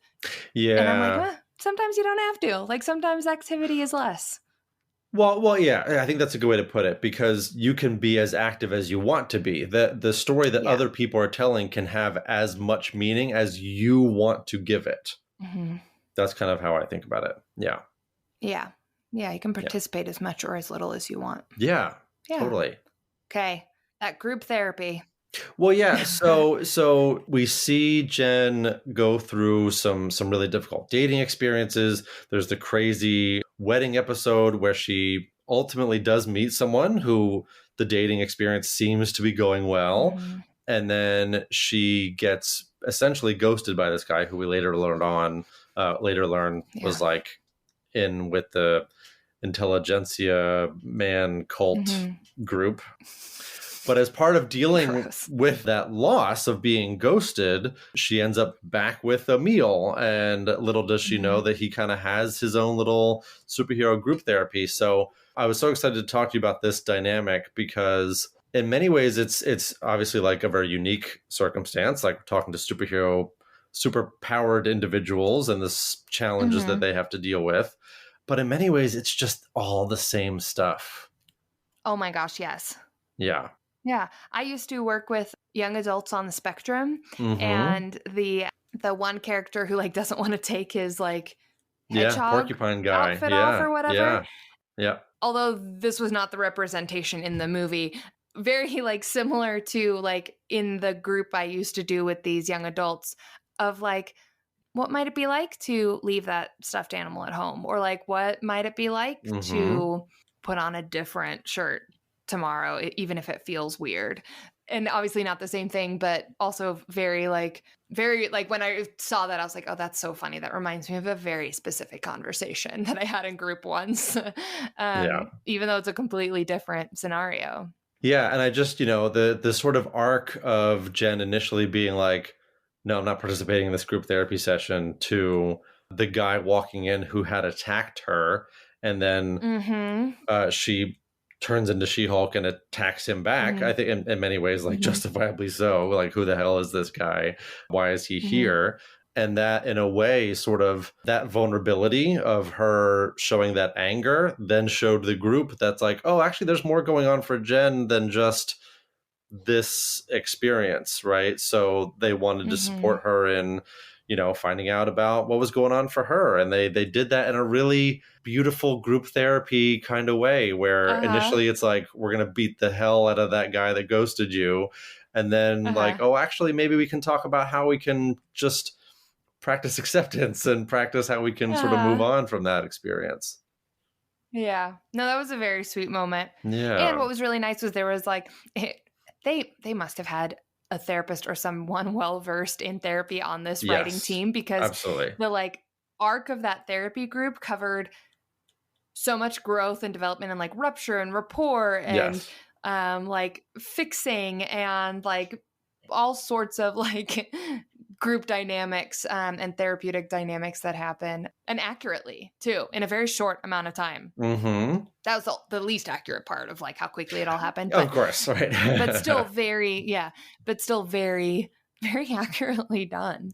Yeah. And I'm like, sometimes you don't have to. Like sometimes activity is less. Well, yeah, I think that's a good way to put it because you can be as active as you want to be. The story that other people are telling can have as much meaning as you want to give it. That's kind of how I think about it. Yeah. Yeah. Yeah. You can participate as much or as little as you want. Yeah. Totally. Okay. That group therapy. Well, yeah. So we see Jen go through some really difficult dating experiences. There's the crazy wedding episode where she ultimately does meet someone who the dating experience seems to be going well. And then she gets essentially ghosted by this guy who we later learn was like in with the intelligentsia man cult group. But as part of dealing with that loss of being ghosted, she ends up back with Emil. And little does she know that he kind of has his own little superhero group therapy. So I was so excited to talk to you about this dynamic because in many ways, it's obviously like a very unique circumstance, like we're talking to super-powered individuals and the challenges that they have to deal with. But in many ways, it's just all the same stuff. Oh my gosh, yes. Yeah. Yeah. I used to work with young adults on the spectrum and the one character who like doesn't want to take his like hedgehog porcupine guy outfit off or whatever. Yeah. although this was not the representation in the movie, very like similar to like in the group I used to do with these young adults of like, what might it be like to leave that stuffed animal at home? Or like, what might it be like to put on a different shirt tomorrow, even if it feels weird? And obviously not the same thing, but also very like when I saw that, I was like, oh, that's so funny. That reminds me of a very specific conversation that I had in group once, even though it's a completely different scenario. Yeah. And I just, the sort of arc of Jen initially being like, no, I'm not participating in this group therapy session, to the guy walking in who had attacked her. And then she turns into She-Hulk and attacks him back. I think in many ways, like justifiably so. Like, who the hell is this guy? Why is he here? And that, in a way, sort of that vulnerability of her showing that anger then showed the group that's like, oh, actually, there's more going on for Jen than just this experience, right? So they wanted to support her in, finding out about what was going on for her. And they did that in a really beautiful group therapy kind of way, where initially it's like, we're going to beat the hell out of that guy that ghosted you. And then like, oh, actually, maybe we can talk about how we can just practice acceptance and practice how we can sort of move on from that experience. Yeah. No, that was a very sweet moment. Yeah. And what was really nice was there was like, they must have had a therapist or someone well-versed in therapy on this writing team, because the like arc of that therapy group covered so much growth and development and like rupture and rapport and like fixing and like all sorts of like group dynamics and therapeutic dynamics that happen, and accurately too, in a very short amount of time. That was the least accurate part of like how quickly it all happened. Of course, right. But still very, very, very accurately done.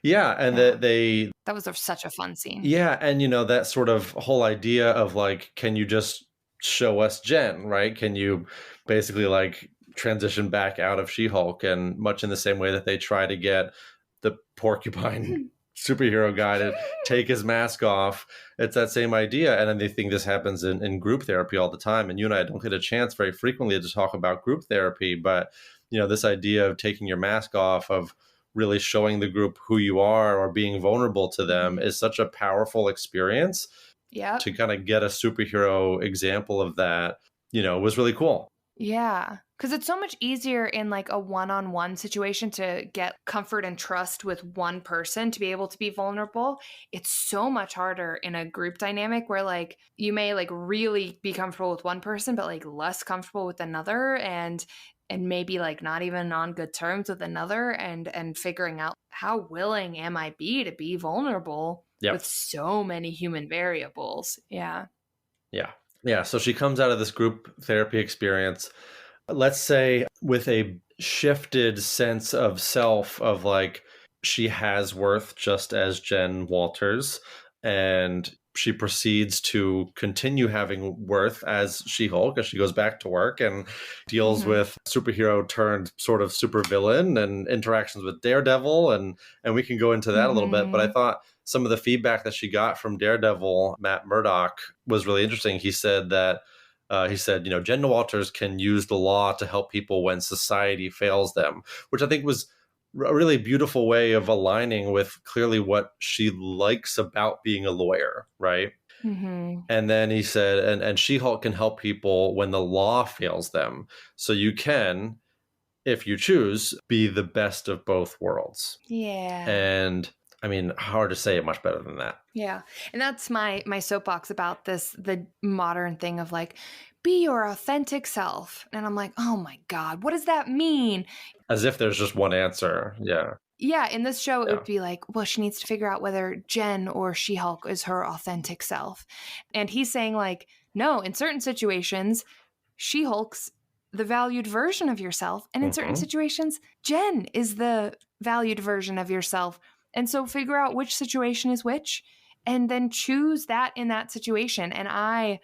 Yeah, and that was such a fun scene. Yeah, and that sort of whole idea of like, can you just show us Jen, right? Can you basically like transition back out of She-Hulk, and much in the same way that they try to get the porcupine superhero guy to take his mask off. It's that same idea. And then they think this happens in group therapy all the time. And you and I don't get a chance very frequently to talk about group therapy, but this idea of taking your mask off, of really showing the group who you are or being vulnerable to them, is such a powerful experience. Yeah. To kind of get a superhero example of that, was really cool. Yeah. Because it's so much easier in like a one-on-one situation to get comfort and trust with one person to be able to be vulnerable. It's so much harder in a group dynamic where like you may like really be comfortable with one person, but like less comfortable with another, and maybe like not even on good terms with another, and figuring out how willing am I to be vulnerable with so many human variables. Yeah. So she comes out of this group therapy experience, let's say, with a shifted sense of self, of like, she has worth just as Jen Walters, and she proceeds to continue having worth as She-Hulk as she goes back to work and deals with superhero turned sort of supervillain and interactions with Daredevil. And we can go into that a little bit. But I thought some of the feedback that she got from Daredevil, Matt Murdock, was really interesting. He said that, Jen Walters can use the law to help people when society fails them, which I think was a really beautiful way of aligning with clearly what she likes about being a lawyer, right? And then he said, and She-Hulk can help people when the law fails them. So you can, if you choose, be the best of both worlds. Yeah. And I mean, hard to say it much better than that. Yeah. And that's my soapbox about this, the modern thing of like, be your authentic self. And I'm like, oh my God, what does that mean? As if there's just one answer. Yeah. Yeah. In this show, it would be like, well, she needs to figure out whether Jen or She-Hulk is her authentic self. And he's saying like, no, in certain situations, She-Hulk's the valued version of yourself. And in certain situations, Jen is the valued version of yourself. And so figure out which situation is which, and then choose that in that situation. And I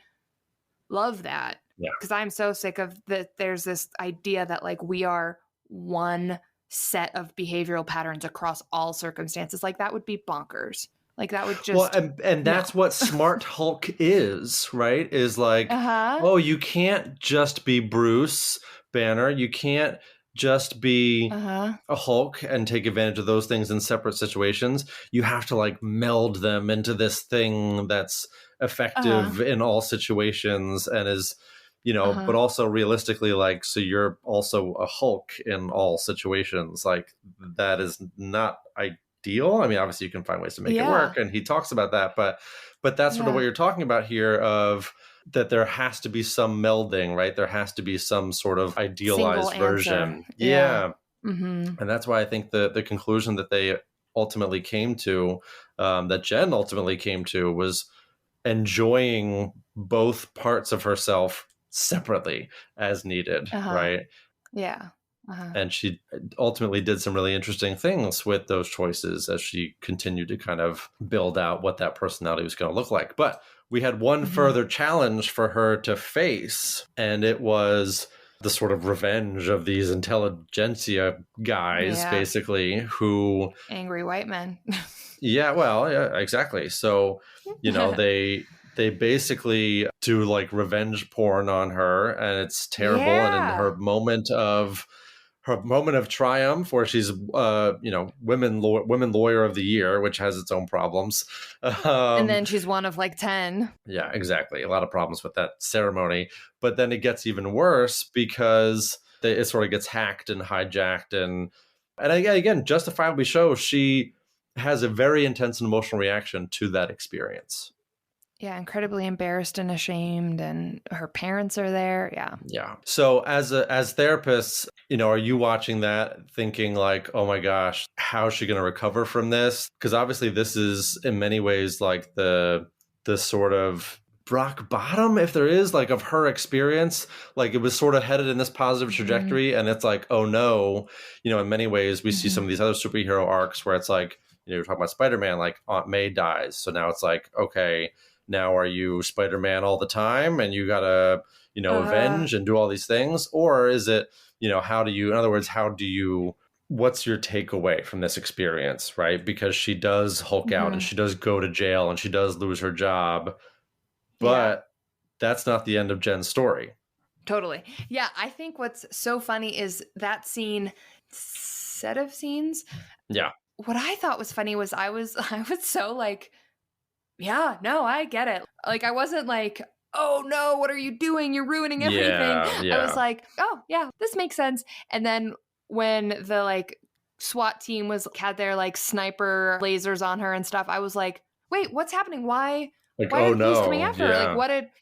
love that, because I'm so sick of that. There's this idea that like we are one set of behavioral patterns across all circumstances. Like that would be bonkers. Like that would Well, just and that's what smart Hulk is, right? Is like, oh, you can't just be Bruce Banner. You can't just be a Hulk and take advantage of those things in separate situations. You have to like meld them into this thing that's effective in all situations and is, you know, but also realistically, like, so you're also a Hulk in all situations. Like that is not ideal. I mean, obviously you can find ways to make it work, and he talks about that, but that's sort of what you're talking about here, of that there has to be some melding, right? There has to be some sort of idealized version. Yeah. And that's why I think the conclusion that they ultimately came to, that Jen ultimately came to, was enjoying both parts of herself separately as needed, right? Yeah. And she ultimately did some really interesting things with those choices as she continued to kind of build out what that personality was going to look like. But we had one further challenge for her to face, and it was the sort of revenge of these intelligentsia guys, basically, who... angry white men. yeah, exactly. So, you know, they basically do like revenge porn on her, and it's terrible. And in her moment of triumph, where she's women lawyer of the year, which has its own problems, and then she's one of like 10. Yeah, exactly. A lot of problems with that ceremony. But then it gets even worse because it sort of gets hacked and hijacked, and again, justifiably so, she has a very intense and emotional reaction to that experience. Yeah, incredibly embarrassed and ashamed, and her parents are there. Yeah. Yeah. So as therapists, you know, are you watching that thinking like, oh my gosh, how is she going to recover from this? Because obviously this is in many ways like the sort of rock bottom, if there is, like, of her experience. Like, it was sort of headed in this positive trajectory, and it's like, oh no, you know, in many ways we see some of these other superhero arcs where it's like, you know, you're talking about Spider-Man, like Aunt May dies, so now it's like, okay, now are you Spider-Man all the time and you gotta, you know, avenge and do all these things? Or is it, you know, in other words, what's your takeaway from this experience, right? Because she does Hulk out and she does go to jail and she does lose her job, but that's not the end of Jen's story. Totally. Yeah, I think what's so funny is that set of scenes. Yeah. What I thought was funny was I was so like, yeah, no, I get it. Like, I wasn't like, oh no, what are you doing? You're ruining everything. Yeah. I was like, oh yeah, this makes sense. And then when the like SWAT team had their like sniper lasers on her and stuff, I was like, wait, what's happening? Why are the police coming after her?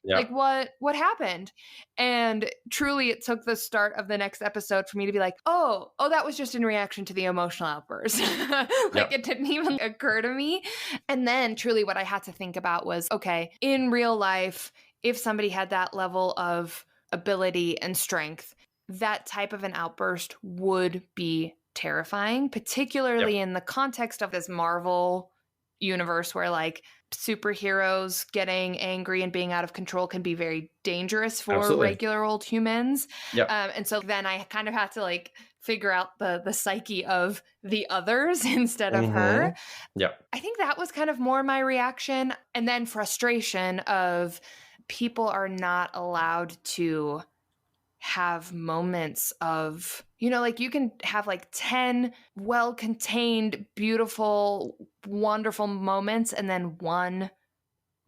Like, what happened? And truly, it took the start of the next episode for me to be like, oh, that was just in reaction to the emotional outburst. It didn't even occur to me. And then truly what I had to think about was, okay, in real life, if somebody had that level of ability and strength, that type of an outburst would be terrifying, particularly in the context of this Marvel universe where like superheroes getting angry and being out of control can be very dangerous for regular old humans. And so then I kind of had to like figure out the psyche of the others instead of her. I think that was kind of more my reaction. And then frustration of people are not allowed to have moments of, you know, like you can have like 10 well-contained, beautiful, wonderful moments and then one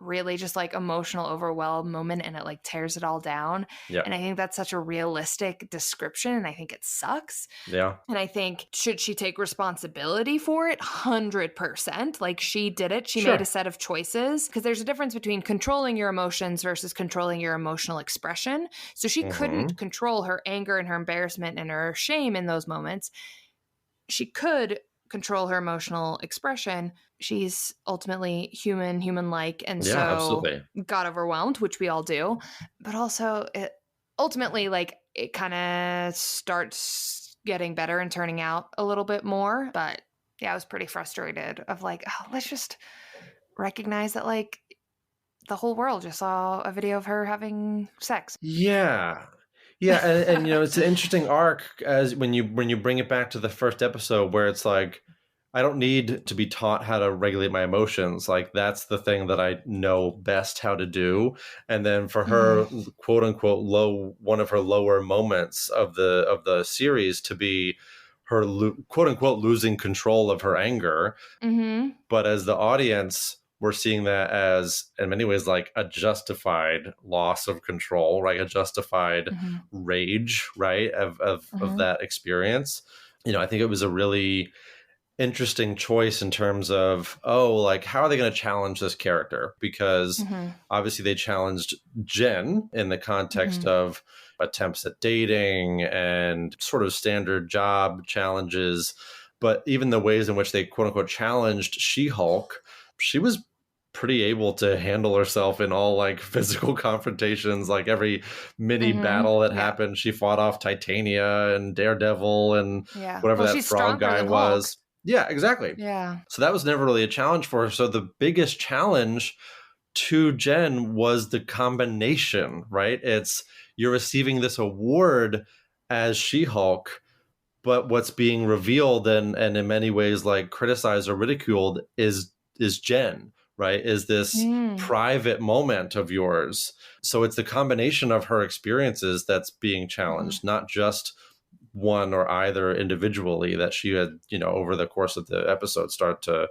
really just like emotional overwhelm moment and it like tears it all down. And I think that's such a realistic description and I think it sucks. And I think, should she take responsibility for it? 100%. Like, she did it. She made a set of choices, because there's a difference between controlling your emotions versus controlling your emotional expression. So she couldn't control her anger and her embarrassment and her shame in those moments. She could control her emotional expression. She's ultimately human-like, and so got overwhelmed, which we all do. But also, it ultimately, like, it kind of starts getting better and turning out a little bit more. But yeah, I was pretty frustrated of like, oh, let's just recognize that like the whole world just saw a video of her having sex. Yeah, and you know, it's an interesting arc as when you bring it back to the first episode where it's like, I don't need to be taught how to regulate my emotions. Like, that's the thing that I know best how to do. And then for her, quote unquote, one of her lower moments of the series to be her quote unquote losing control of her anger. But as the audience, we're seeing that as, in many ways, like a justified loss of control, right? A justified rage, right? Of that experience. You know, I think it was a really interesting choice in terms of, like, how are they going to challenge this character? Because obviously they challenged Jen in the context of attempts at dating and sort of standard job challenges. But even the ways in which they quote unquote challenged She-Hulk, she was pretty able to handle herself in all like physical confrontations. Like every mini battle that happened, she fought off Titania and Daredevil and whatever that frog guy was. Yeah, exactly. Yeah. So that was never really a challenge for her. So the biggest challenge to Jen was the combination, right? It's, you're receiving this award as She-Hulk, but what's being revealed and in many ways like criticized or ridiculed is Jen, right? Is this private moment of yours. So it's the combination of her experiences that's being challenged, not just one or either individually that she had, over the course of the episode start to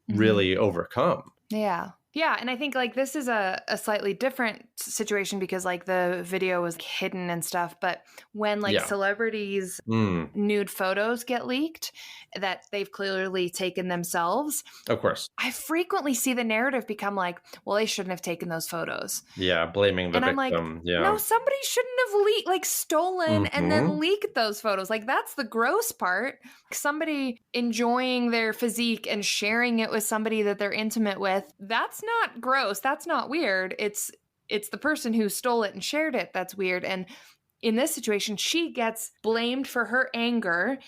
really overcome. Yeah. Yeah. And I think like this is a slightly different situation because like the video was hidden and stuff. But when like celebrities' nude photos get leaked that they've clearly taken themselves, of course, I frequently see the narrative become like, well, they shouldn't have taken those photos. Yeah. Blaming the victim. I'm like, no, somebody shouldn't have stolen and then leaked those photos. Like that's the gross part. Somebody enjoying their physique and sharing it with somebody that they're intimate with. That's not gross. That's not weird. It's the person who stole it and shared it that's weird. And in this situation, she gets blamed for her anger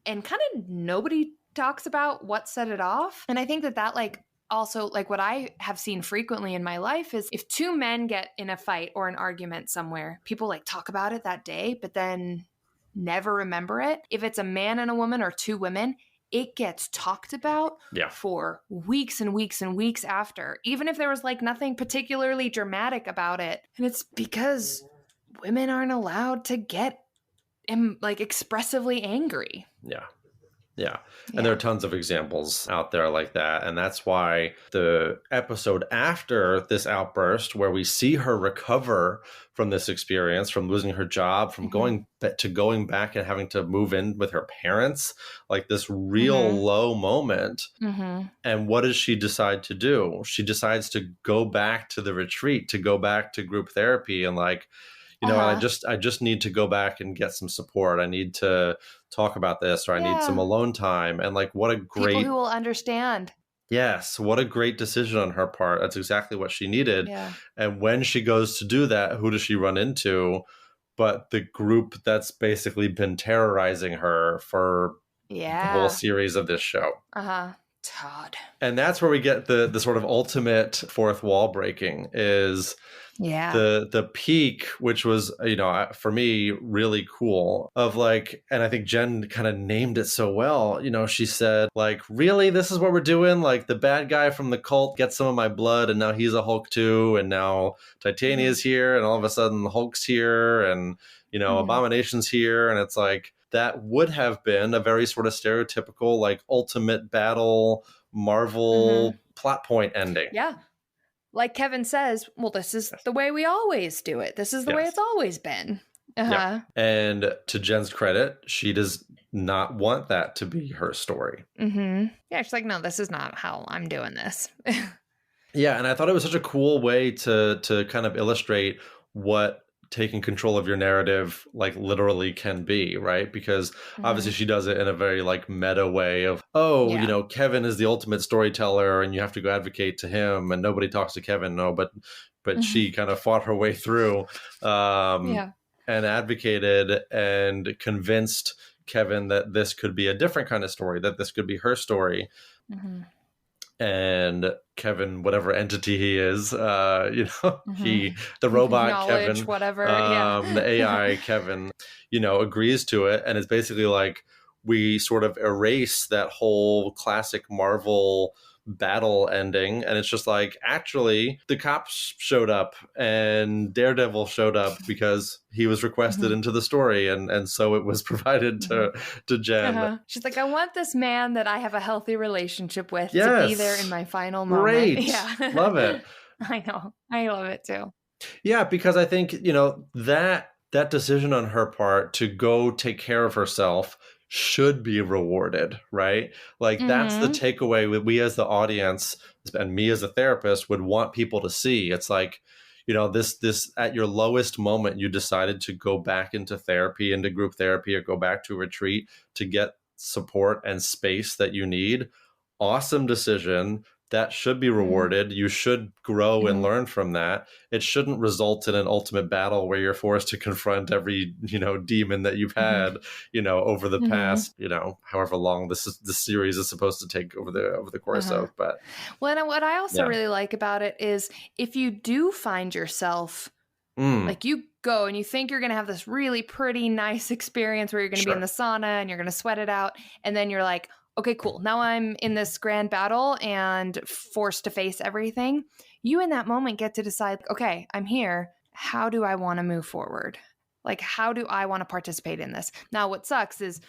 and kind of nobody talks about what set it off. And I think that like also like what I have seen frequently in my life is if two men get in a fight or an argument somewhere, people like talk about it that day, but then never remember it. If it's a man and a woman or two women, it gets talked about for weeks and weeks and weeks after, even if there was like nothing particularly dramatic about it. And it's because women aren't allowed to get like expressively angry. Yeah. And there are tons of examples out there like that. And that's why the episode after this outburst, where we see her recover from this experience, from losing her job, from going back and having to move in with her parents, like this real low moment. And what does she decide to do? She decides to go back to the retreat, to go back to group therapy and like, I just need to go back and get some support. I need to talk about this, or I need some alone time. And like, what a great people who will understand. Yes. What a great decision on her part. That's exactly what she needed. Yeah. And when she goes to do that, who does she run into? But the group that's basically been terrorizing her for the whole series of this show. Todd. And that's where we get the sort of ultimate fourth wall breaking is the peak, which was, for me, really cool of like, and I think Jen kind of named it so well. She said like, really, this is what we're doing? Like the bad guy from the cult gets some of my blood and now he's a Hulk too. And now Titania's here and all of a sudden the Hulk's here and, Abomination's here. And it's like, that would have been a very sort of stereotypical, like ultimate battle Marvel plot point ending. Yeah. Like Kevin says, well, this is the way we always do it. This is the way it's always been. And to Jen's credit, she does not want that to be her story. Yeah, she's like, no, this is not how I'm doing this. Yeah, and I thought it was such a cool way to kind of illustrate what taking control of your narrative like literally can be, right? Because obviously she does it in a very like meta way of, Kevin is the ultimate storyteller and you have to go advocate to him and nobody talks to Kevin. No, but she kind of fought her way through and advocated and convinced Kevin that this could be a different kind of story, that this could be her story. And Kevin, whatever entity he is, the robot knowledge, Kevin, whatever, the AI Kevin, agrees to it. And it's basically like, we sort of erase that whole classic Marvel battle ending, and it's just like, actually the cops showed up and Daredevil showed up because he was requested into the story, and so it was provided to Jen. She's like, I want this man that I have a healthy relationship with to be there in my final moment. Great. Yeah. Love it. I know. I love it too. Yeah, because I think, that decision on her part to go take care of herself should be rewarded, right? Like that's the takeaway we as the audience and me as a therapist would want people to see. It's like, this at your lowest moment, you decided to go back into therapy, into group therapy, or go back to retreat to get support and space that you need. Awesome decision. That should be rewarded. You should grow and learn from that. It shouldn't result in an ultimate battle where you're forced to confront every, demon that you've had, over the past, however long this series is supposed to take over the course of. But well, and what I also really like about it is if you do find yourself like you go and you think you're going to have this really pretty nice experience where you're going to be in the sauna and you're going to sweat it out, and then you're like, okay, cool. Now I'm in this grand battle and forced to face everything. You in that moment get to decide, okay, I'm here. How do I want to move forward? Like, how do I want to participate in this? Now, what sucks is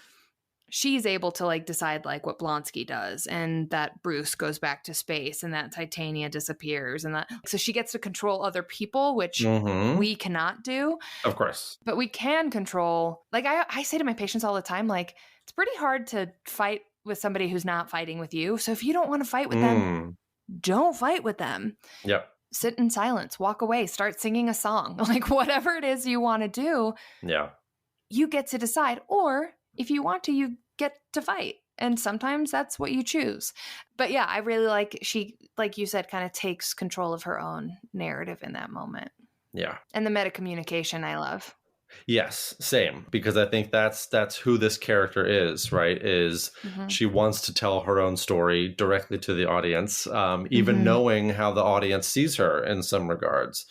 she's able to like decide like what Blonsky does, and that Bruce goes back to space, and that Titania disappears, and that so she gets to control other people, which we cannot do. Of course. But we can control, like I say to my patients all the time, like it's pretty hard to fight with somebody who's not fighting with you. So if you don't want to fight with them, don't fight with them. Yep. Sit in silence, walk away, start singing a song, like whatever it is you want to do. Yeah. You get to decide. Or if you want to, you get to fight. And sometimes that's what you choose. But yeah, I really like she, like you said, kind of takes control of her own narrative in that moment. Yeah. And the meta communication I love. Yes, same, because I think that's who this character is, right? Is she wants to tell her own story directly to the audience, even knowing how the audience sees her in some regards.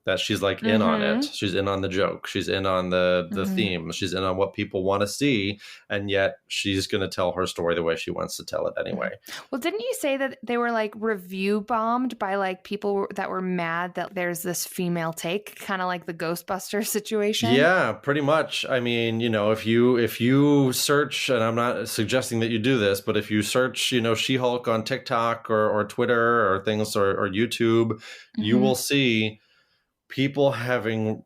That she's like in on it. She's in on the joke. She's in on the theme. She's in on what people want to see. And yet she's going to tell her story the way she wants to tell it anyway. Well, didn't you say that they were like review bombed by like people that were mad that there's this female take, kind of like the Ghostbusters situation? Yeah, pretty much. I mean, if you search, and I'm not suggesting that you do this, but if you search, She-Hulk on TikTok or Twitter or things or YouTube, you will see people having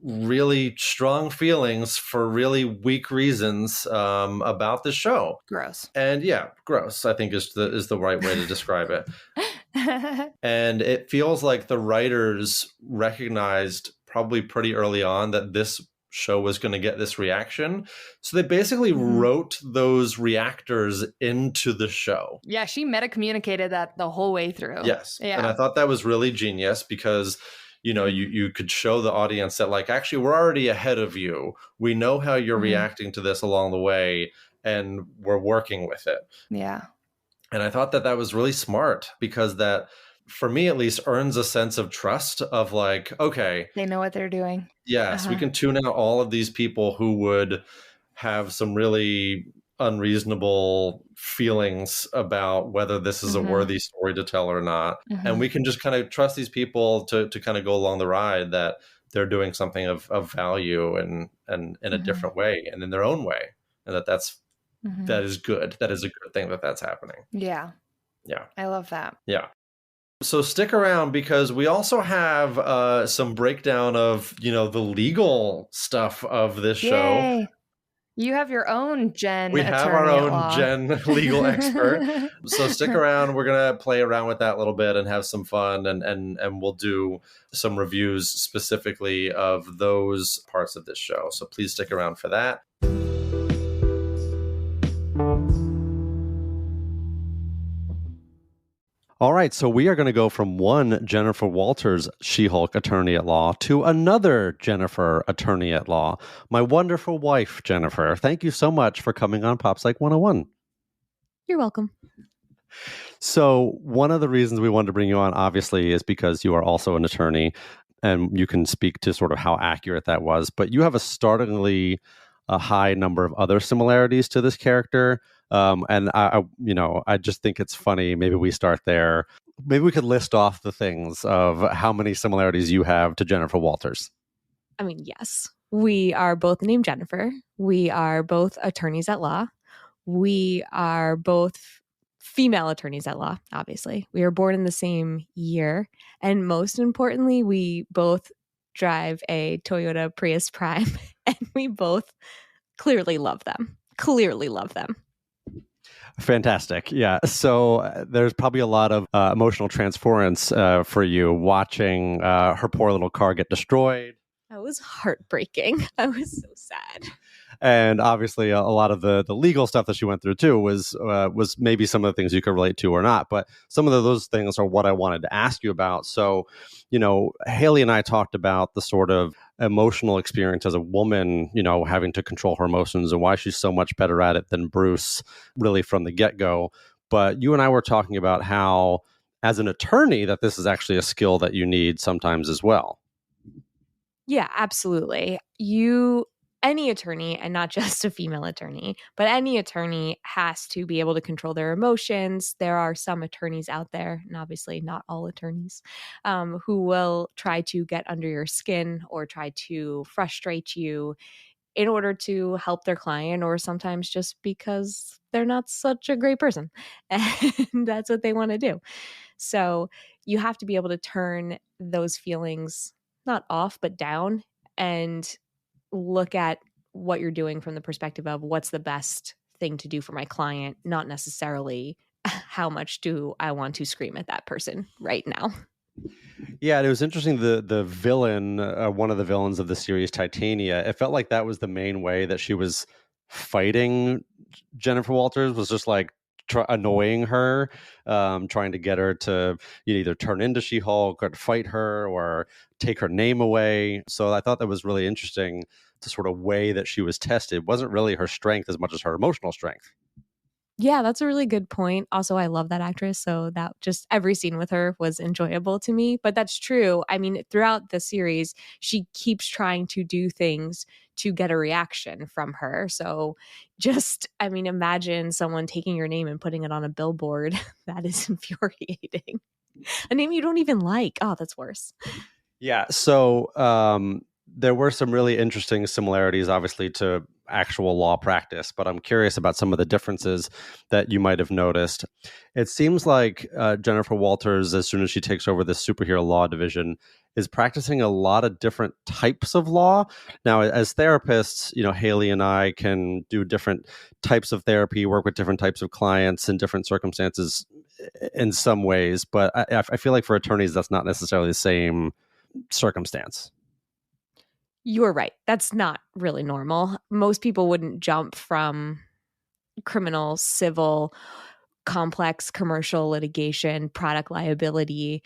really strong feelings for really weak reasons about the show. Gross. And yeah, gross, I think is the right way to describe it. And it feels like the writers recognized probably pretty early on that this show was going to get this reaction. So they basically wrote those reactors into the show. Yeah, she meta communicated that the whole way through. Yes. Yeah. And I thought that was really genius because you could show the audience that like, actually, we're already ahead of you. We know how you're reacting to this along the way, and we're working with it. Yeah. And I thought that was really smart because that, for me at least, earns a sense of trust of like, okay, they know what they're doing. Yes, we can tune out all of these people who would have some really unreasonable feelings about whether this is a worthy story to tell or not. And we can just kind of trust these people to kind of go along the ride that they're doing something of value and in a different way and in their own way. And that is good. That is a good thing that's happening. Yeah. Yeah. I love that. Yeah. So stick around because we also have some breakdown of, the legal stuff of this show. You have your own Jen. We have our own Jen legal expert. So stick around. We're going to play around with that a little bit and have some fun. And we'll do some reviews specifically of those parts of this show. So please stick around for that. All right, so we are going to go from one Jennifer Walters She-Hulk attorney at law to another Jennifer attorney at law. My wonderful wife, Jennifer. Thank you so much for coming on Pop Psych 101. You're welcome. So one of the reasons we wanted to bring you on, obviously, is because you are also an attorney, and you can speak to sort of how accurate that was. But you have a startlingly a high number of other similarities to this character. And I just think it's funny. Maybe we start there. Maybe we could list off the things of how many similarities you have to Jennifer Walters. I mean, yes, we are both named Jennifer. We are both attorneys at law. We are both female attorneys at law, obviously. We were born in the same year. And most importantly, we both drive a Toyota Prius Prime, and we both clearly love them. Fantastic. Yeah. So there's probably a lot of emotional transference for you watching her poor little car get destroyed. That was heartbreaking. I was so sad. And obviously, a lot of the legal stuff that she went through too was maybe some of the things you could relate to or not. But some of those things are what I wanted to ask you about. So, Hayley and I talked about the sort of emotional experience as a woman, having to control her emotions and why she's so much better at it than Bruce, really from the get-go. But you and I were talking about how, as an attorney, that this is actually a skill that you need sometimes as well. Yeah, absolutely. Any attorney, and not just a female attorney, but any attorney has to be able to control their emotions. There are some attorneys out there, and obviously not all attorneys, who will try to get under your skin or try to frustrate you in order to help their client, or sometimes just because they're not such a great person and that's what they want to do. So you have to be able to turn those feelings not off, but down, and look at what you're doing from the perspective of what's the best thing to do for my client, not necessarily how much do I want to scream at that person right now. Yeah, and it was interesting. The villain, one of the villains of the series, Titania, it felt like that was the main way that she was fighting Jennifer Walters, was just like annoying her, trying to get her to either turn into She-Hulk or to fight her or take her name away. So I thought that was really interesting, the sort of way that she was tested. It wasn't really her strength as much as her emotional strength. Yeah, that's a really good point. Also, I love that actress, so that just every scene with her was enjoyable to me. But that's true. I mean, throughout the series, she keeps trying to do things to get a reaction from her. So imagine someone taking your name and putting it on a billboard. That is infuriating. A name you don't even like. Oh, that's worse. Yeah. So there were some really interesting similarities, obviously, to actual law practice, but I'm curious about some of the differences that you might have noticed. It seems like Jennifer Walters, as soon as she takes over this superhero law division, is practicing a lot of different types of law. Now, as therapists, Hayley and I can do different types of therapy, work with different types of clients in different circumstances in some ways, but I feel like for attorneys, that's not necessarily the same circumstance. You're right. That's not really normal. Most people wouldn't jump from criminal, civil, complex commercial litigation, product liability,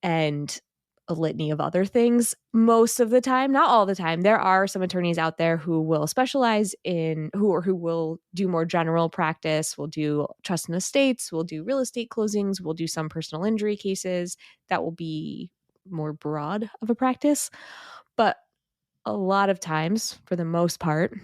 and a litany of other things. Most of the time, not all the time, there are some attorneys out there who will specialize in who will do more general practice, will do trust and estates, will do real estate closings, will do some personal injury cases. That will be more broad of a practice. But a lot of times, for the most part,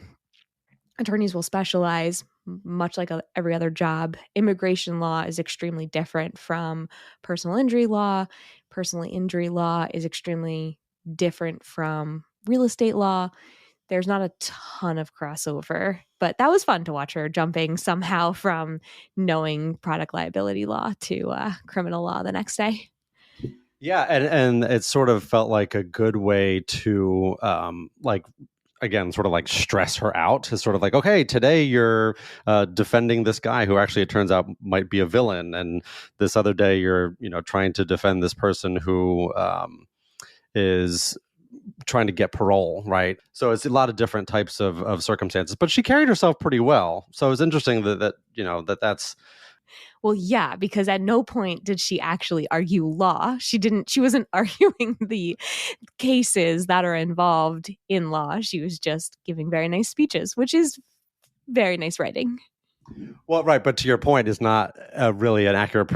attorneys will specialize much like every other job. Immigration law is extremely different from personal injury law. Personal injury law is extremely different from real estate law. There's not a ton of crossover, but that was fun to watch her jumping somehow from knowing product liability law to criminal law the next day. Yeah, and it sort of felt like a good way to again, sort of like stress her out. Is sort of like, okay, today you're defending this guy who actually it turns out might be a villain, and this other day you're trying to defend this person who is trying to get parole, right? So it's a lot of different types of circumstances, but she carried herself pretty well. So it was interesting that's. Well, yeah, because at no point did she actually argue law. She wasn't arguing the cases that are involved in law. She was just giving very nice speeches, which is very nice writing. Well, right, but to your point, is not really an accurate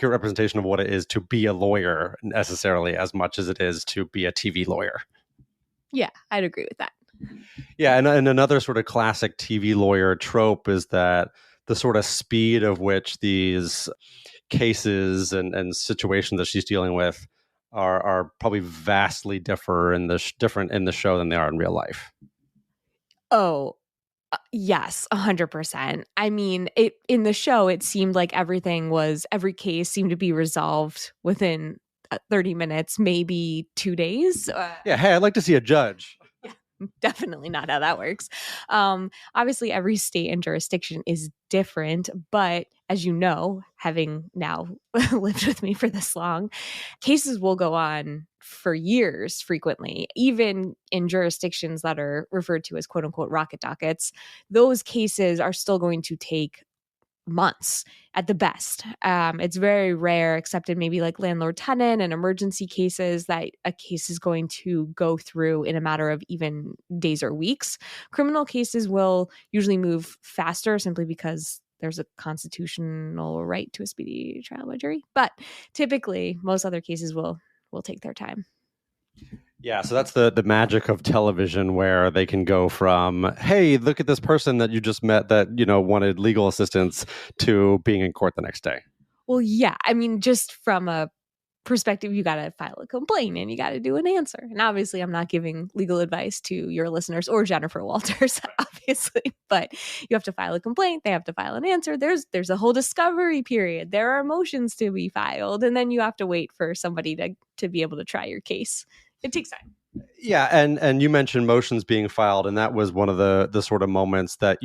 representation of what it is to be a lawyer necessarily, as much as it is to be a TV lawyer. Yeah, I'd agree with that. Yeah, and another sort of classic TV lawyer trope is that the sort of speed of which these cases and situations that she's dealing with are probably vastly different in the show than they are in real life. Oh, yes, 100%. I mean, in the show, it seemed like every case seemed to be resolved within 30 minutes, maybe 2 days. Yeah, hey, I'd like to see a judge. Definitely not how that works. Obviously, every state and jurisdiction is different, but as you know, having now lived with me for this long, cases will go on for years frequently, even in jurisdictions that are referred to as quote unquote rocket dockets. Those cases are still going to take months at the best. It's very rare, except in maybe like landlord tenant and emergency cases, that a case is going to go through in a matter of even days or weeks. Criminal cases will usually move faster simply because there's a constitutional right to a speedy trial by jury. But typically, most other cases will take their time. Yeah, so that's the magic of television, where they can go from, hey, look at this person that you just met that, wanted legal assistance, to being in court the next day. Well, yeah. I mean, just from a perspective, you got to file a complaint and you got to do an answer. And obviously, I'm not giving legal advice to your listeners or Jennifer Walters, obviously, but you have to file a complaint. They have to file an answer. There's a whole discovery period. There are motions to be filed, and then you have to wait for somebody to be able to try your case. It takes time. Yeah, and you mentioned motions being filed, and that was one of the sort of moments that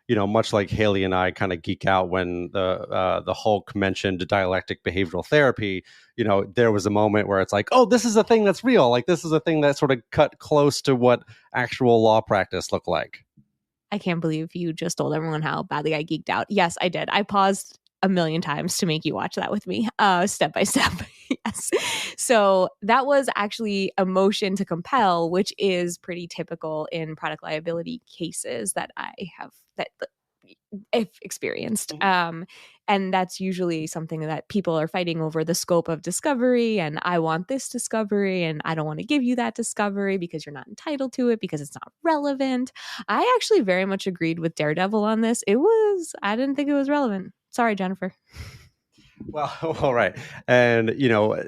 much like Hayley and I kind of geek out when the Hulk mentioned dialectic behavioral therapy. There was a moment where it's like, oh, this is a thing that's real. Like, this is a thing that sort of cut close to what actual law practice looked like. I can't believe you just told everyone how badly I geeked out. Yes, I did. I paused a million times to make you watch that with me, step by step. Yes. So that was actually a motion to compel, which is pretty typical in product liability cases that I've experienced. And that's usually something that people are fighting over the scope of discovery. And I want this discovery, and I don't want to give you that discovery because you're not entitled to it because it's not relevant. I actually very much agreed with Daredevil on this. I didn't think it was relevant. Sorry, Jennifer. Well, all right. And,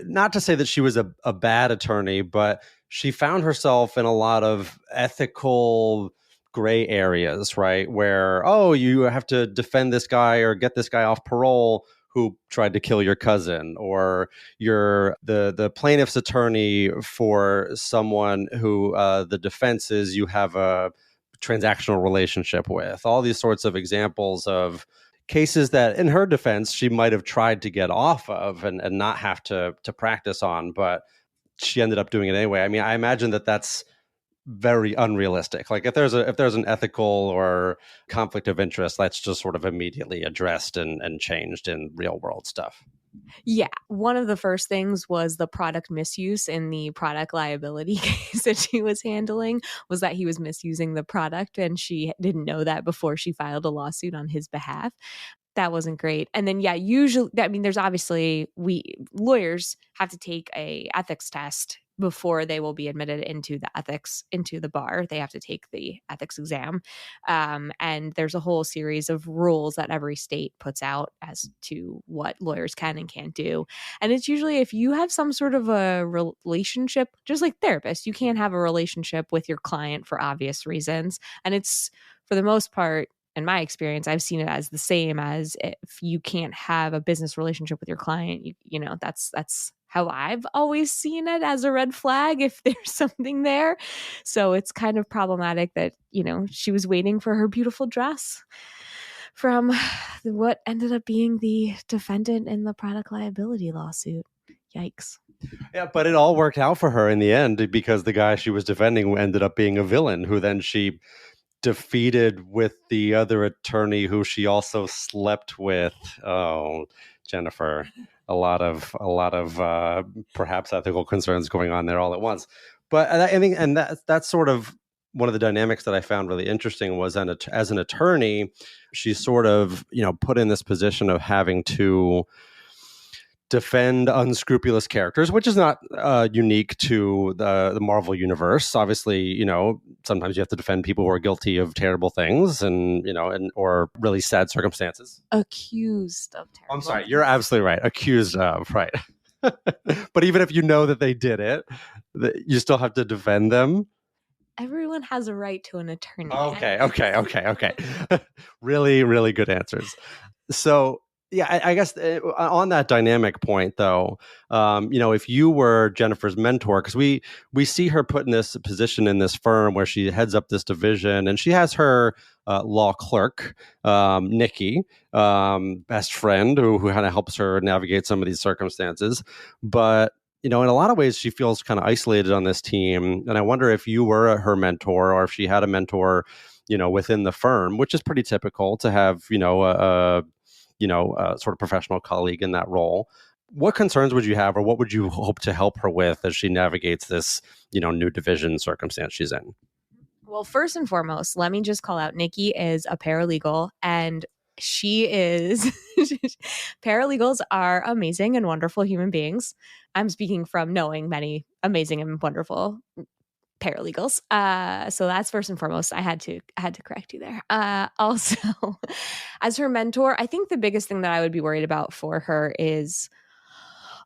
not to say that she was a bad attorney, but she found herself in a lot of ethical gray areas, right? Where, oh, you have to defend this guy or get this guy off parole who tried to kill your cousin, or you're the plaintiff's attorney for someone who the defense is you have a transactional relationship with. All these sorts of examples of cases that, in her defense, she might have tried to get off of and not have to practice on, but she ended up doing it anyway. I mean, I imagine that that's very unrealistic. Like, if there's an ethical or conflict of interest, that's just sort of immediately addressed and changed in real world stuff. Yeah. One of the first things was the product misuse in the product liability case that she was handling, was that he was misusing the product, and she didn't know that before she filed a lawsuit on his behalf. That wasn't great. And then, usually, there's obviously, lawyers have to take a ethics test before they will be admitted into the bar. They have to take the ethics exam. And there's a whole series of rules that every state puts out as to what lawyers can and can't do. And it's usually, if you have some sort of a relationship, just like therapists, you can't have a relationship with your client for obvious reasons. And it's, for the most part, in my experience, I've seen it as the same as if you can't have a business relationship with your client. That's how I've always seen it, as a red flag if there's something there. So it's kind of problematic that, she was waiting for her beautiful dress from what ended up being the defendant in the product liability lawsuit. Yikes. Yeah, but it all worked out for her in the end, because the guy she was defending ended up being a villain who then she defeated with the other attorney who she also slept with. Oh, Jennifer, a lot of perhaps ethical concerns going on there all at once. But I think, and that's sort of one of the dynamics that I found really interesting, was as an attorney, she's sort of, put in this position of having to defend unscrupulous characters, which is not unique to the Marvel universe. Obviously, you know, sometimes you have to defend people who are guilty of terrible things and, you know, and or really sad circumstances. Accused of terrible. I'm sorry, you're absolutely right. Accused of, right. But even if you know that they did it, you still have to defend them. Everyone has a right to an attorney. Okay. Really, really good answers. So, yeah, I guess on that dynamic point, though, you know, if you were Jennifer's mentor, because we see her put in this position in this firm where she heads up this division, and she has her law clerk, Nikki, best friend, who kind of helps her navigate some of these circumstances. But you know, in a lot of ways, she feels kind of isolated on this team. And I wonder if you were her mentor, or if she had a mentor, you know, within the firm, which is pretty typical to have, you know, a sort of professional colleague in that role. What concerns would you have, or what would you hope to help her with as she navigates this, you know, new division circumstance she's in? Well, first and foremost, let me just call out Nikki is a paralegal, and she is paralegals are amazing and wonderful human beings. I'm speaking from knowing many amazing and wonderful paralegals. So that's first and foremost. I had to correct you there. Also, as her mentor, I think the biggest thing that I would be worried about for her is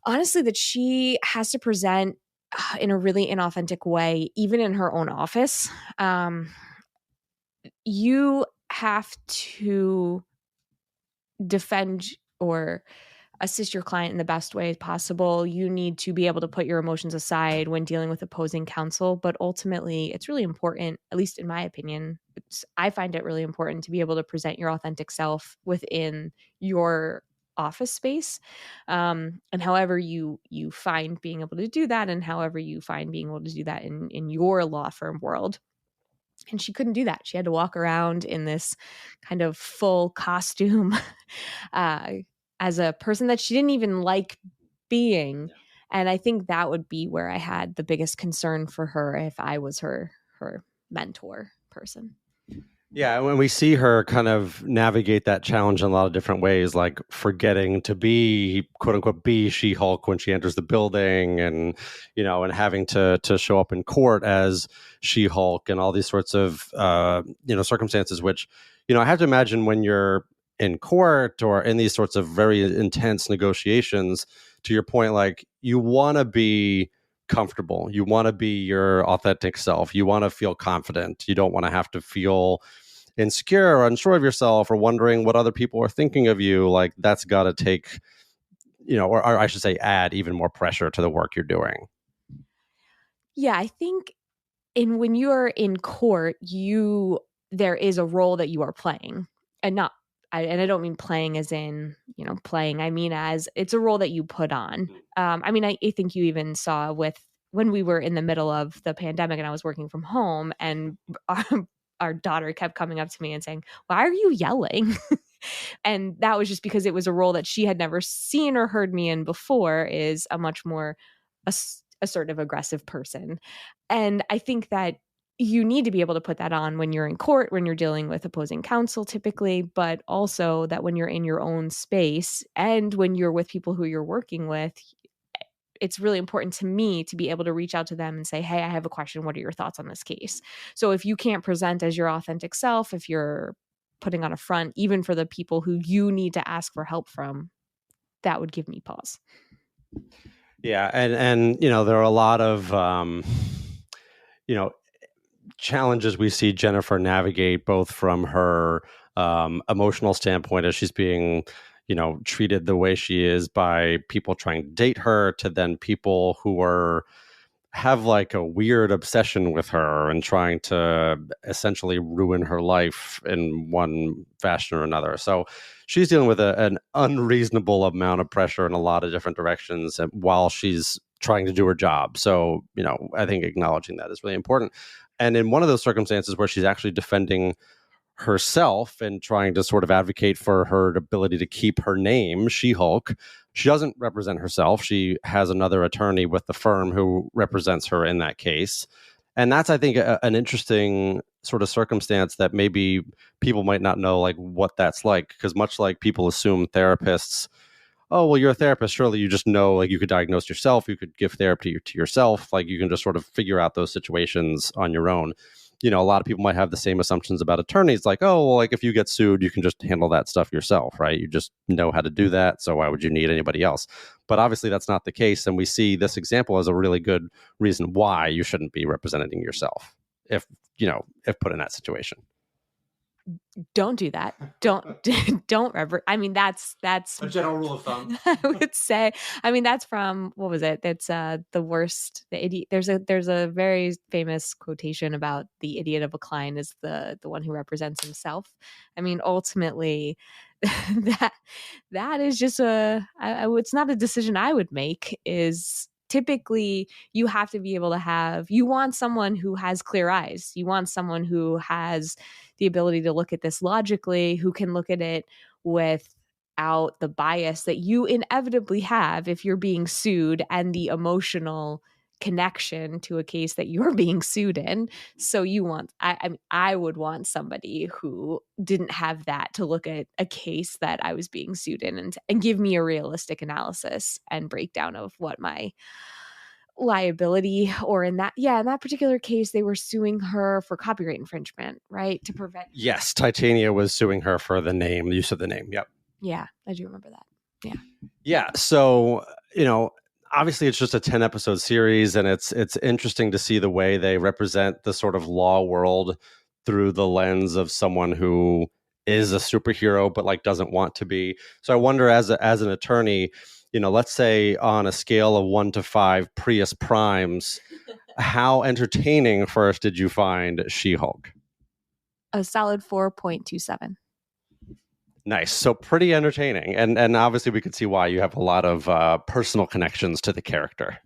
honestly that she has to present in a really inauthentic way, even in her own office. You have to defend or assist your client in the best way possible. You need to be able to put your emotions aside when dealing with opposing counsel. But ultimately, it's really important, at least in my opinion, I find it really important to be able to present your authentic self within your office space. And however you find being able to do that, and however you find being able to do that in your law firm world. And she couldn't do that. She had to walk around in this kind of full costume as a person that she didn't even like being. And I think that would be where I had the biggest concern for her if I was her mentor person. Yeah, when we see her kind of navigate that challenge in a lot of different ways, like forgetting to be, quote unquote, be She-Hulk when she enters the building, and, you know, and having to show up in court as She-Hulk, and all these sorts of, you know, circumstances, which, you know, I have to imagine when you're in court or in these sorts of very intense negotiations, to your point, like, you want to be comfortable. You want to be your authentic self. You want to feel confident. You don't want to have to feel insecure or unsure of yourself or wondering what other people are thinking of you. Like, that's got to take, you know, or I should say add even more pressure to the work you're doing. Yeah, I think when you're in court, there is a role that you are playing, and I don't mean playing as in, you know, playing. I mean, as it's a role that you put on. I mean, I think you even saw when we were in the middle of the pandemic and I was working from home, and our daughter kept coming up to me and saying, "Why are you yelling?" And that was just because it was a role that she had never seen or heard me in before, is a much more assertive, aggressive person. And I think that you need to be able to put that on when you're in court, when you're dealing with opposing counsel typically, but also that when you're in your own space and when you're with people who you're working with, it's really important to me to be able to reach out to them and say, "Hey, I have a question. What are your thoughts on this case?" So if you can't present as your authentic self, if you're putting on a front, even for the people who you need to ask for help from, that would give me pause. Yeah. And, you know, there are a lot of, you know, challenges we see Jennifer navigate, both from her emotional standpoint as she's being, you know, treated the way she is by people trying to date her, to then people who have like a weird obsession with her and trying to essentially ruin her life in one fashion or another. So she's dealing with an unreasonable amount of pressure in a lot of different directions while she's trying to do her job. So, you know, I think acknowledging that is really important. And in one of those circumstances where she's actually defending herself and trying to sort of advocate for her ability to keep her name, She-Hulk, she doesn't represent herself. She has another attorney with the firm who represents her in that case. And that's, I think, an interesting sort of circumstance that maybe people might not know, like, what that's like. Because much like people assume therapists oh, well, you're a therapist. Surely you just know, like, you could diagnose yourself. You could give therapy to yourself. Like, you can just sort of figure out those situations on your own. A lot of people might have the same assumptions about attorneys, like, oh, well, like, if you get sued, you can just handle that stuff yourself, right? You just know how to do that. So why would you need anybody else? But obviously that's not the case. And we see this example as a really good reason why you shouldn't be representing yourself if put in that situation. Don't do that. Don't ever. I mean, that's a general rule of thumb. I would say. I mean, that's from, what was it? That's the worst. The idiot. There's a very famous quotation about the idiot of a client is the one who represents himself. I mean, ultimately, that is just it's not a decision I would make. Is typically you have to be able to you want someone who has clear eyes. You want someone who has the ability to look at this logically, who can look at it without the bias that you inevitably have if you're being sued and the emotional connection to a case that you're being sued in. So I would want somebody who didn't have that to look at a case that I was being sued in and give me a realistic analysis and breakdown of what my liability, or in that particular case, they were suing her for copyright infringement, right? To prevent. Yes. Titania was suing her for the use of the name. Yep. Yeah. I do remember that. Yeah. Yeah. So, obviously it's just a 10 episode series, and it's interesting to see the way they represent the sort of law world through the lens of someone who is a superhero, but like doesn't want to be. So I wonder, as an attorney, let's say on a scale of 1 to 5 Prius primes, how entertaining first did you find She-Hulk? A solid 4.27. Nice. So pretty entertaining. And obviously we could see why. You have a lot of personal connections to the character.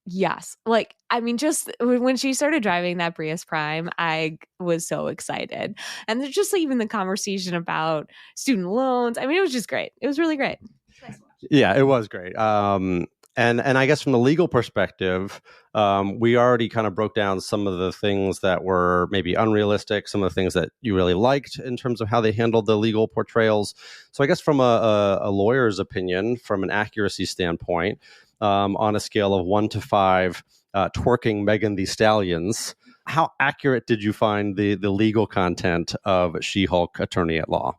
Yes. Like, I mean, just when she started driving that Prius Prime, I was so excited. And there's just even the conversation about student loans. I mean, it was just great. It was really great. Yeah, it was great. And I guess from the legal perspective, we already kind of broke down some of the things that were maybe unrealistic, some of the things that you really liked in terms of how they handled the legal portrayals. So I guess from a lawyer's opinion, from an accuracy standpoint, on a scale of 1 to 5, twerking Megan Thee Stallions, how accurate did you find the legal content of She-Hulk Attorney at Law?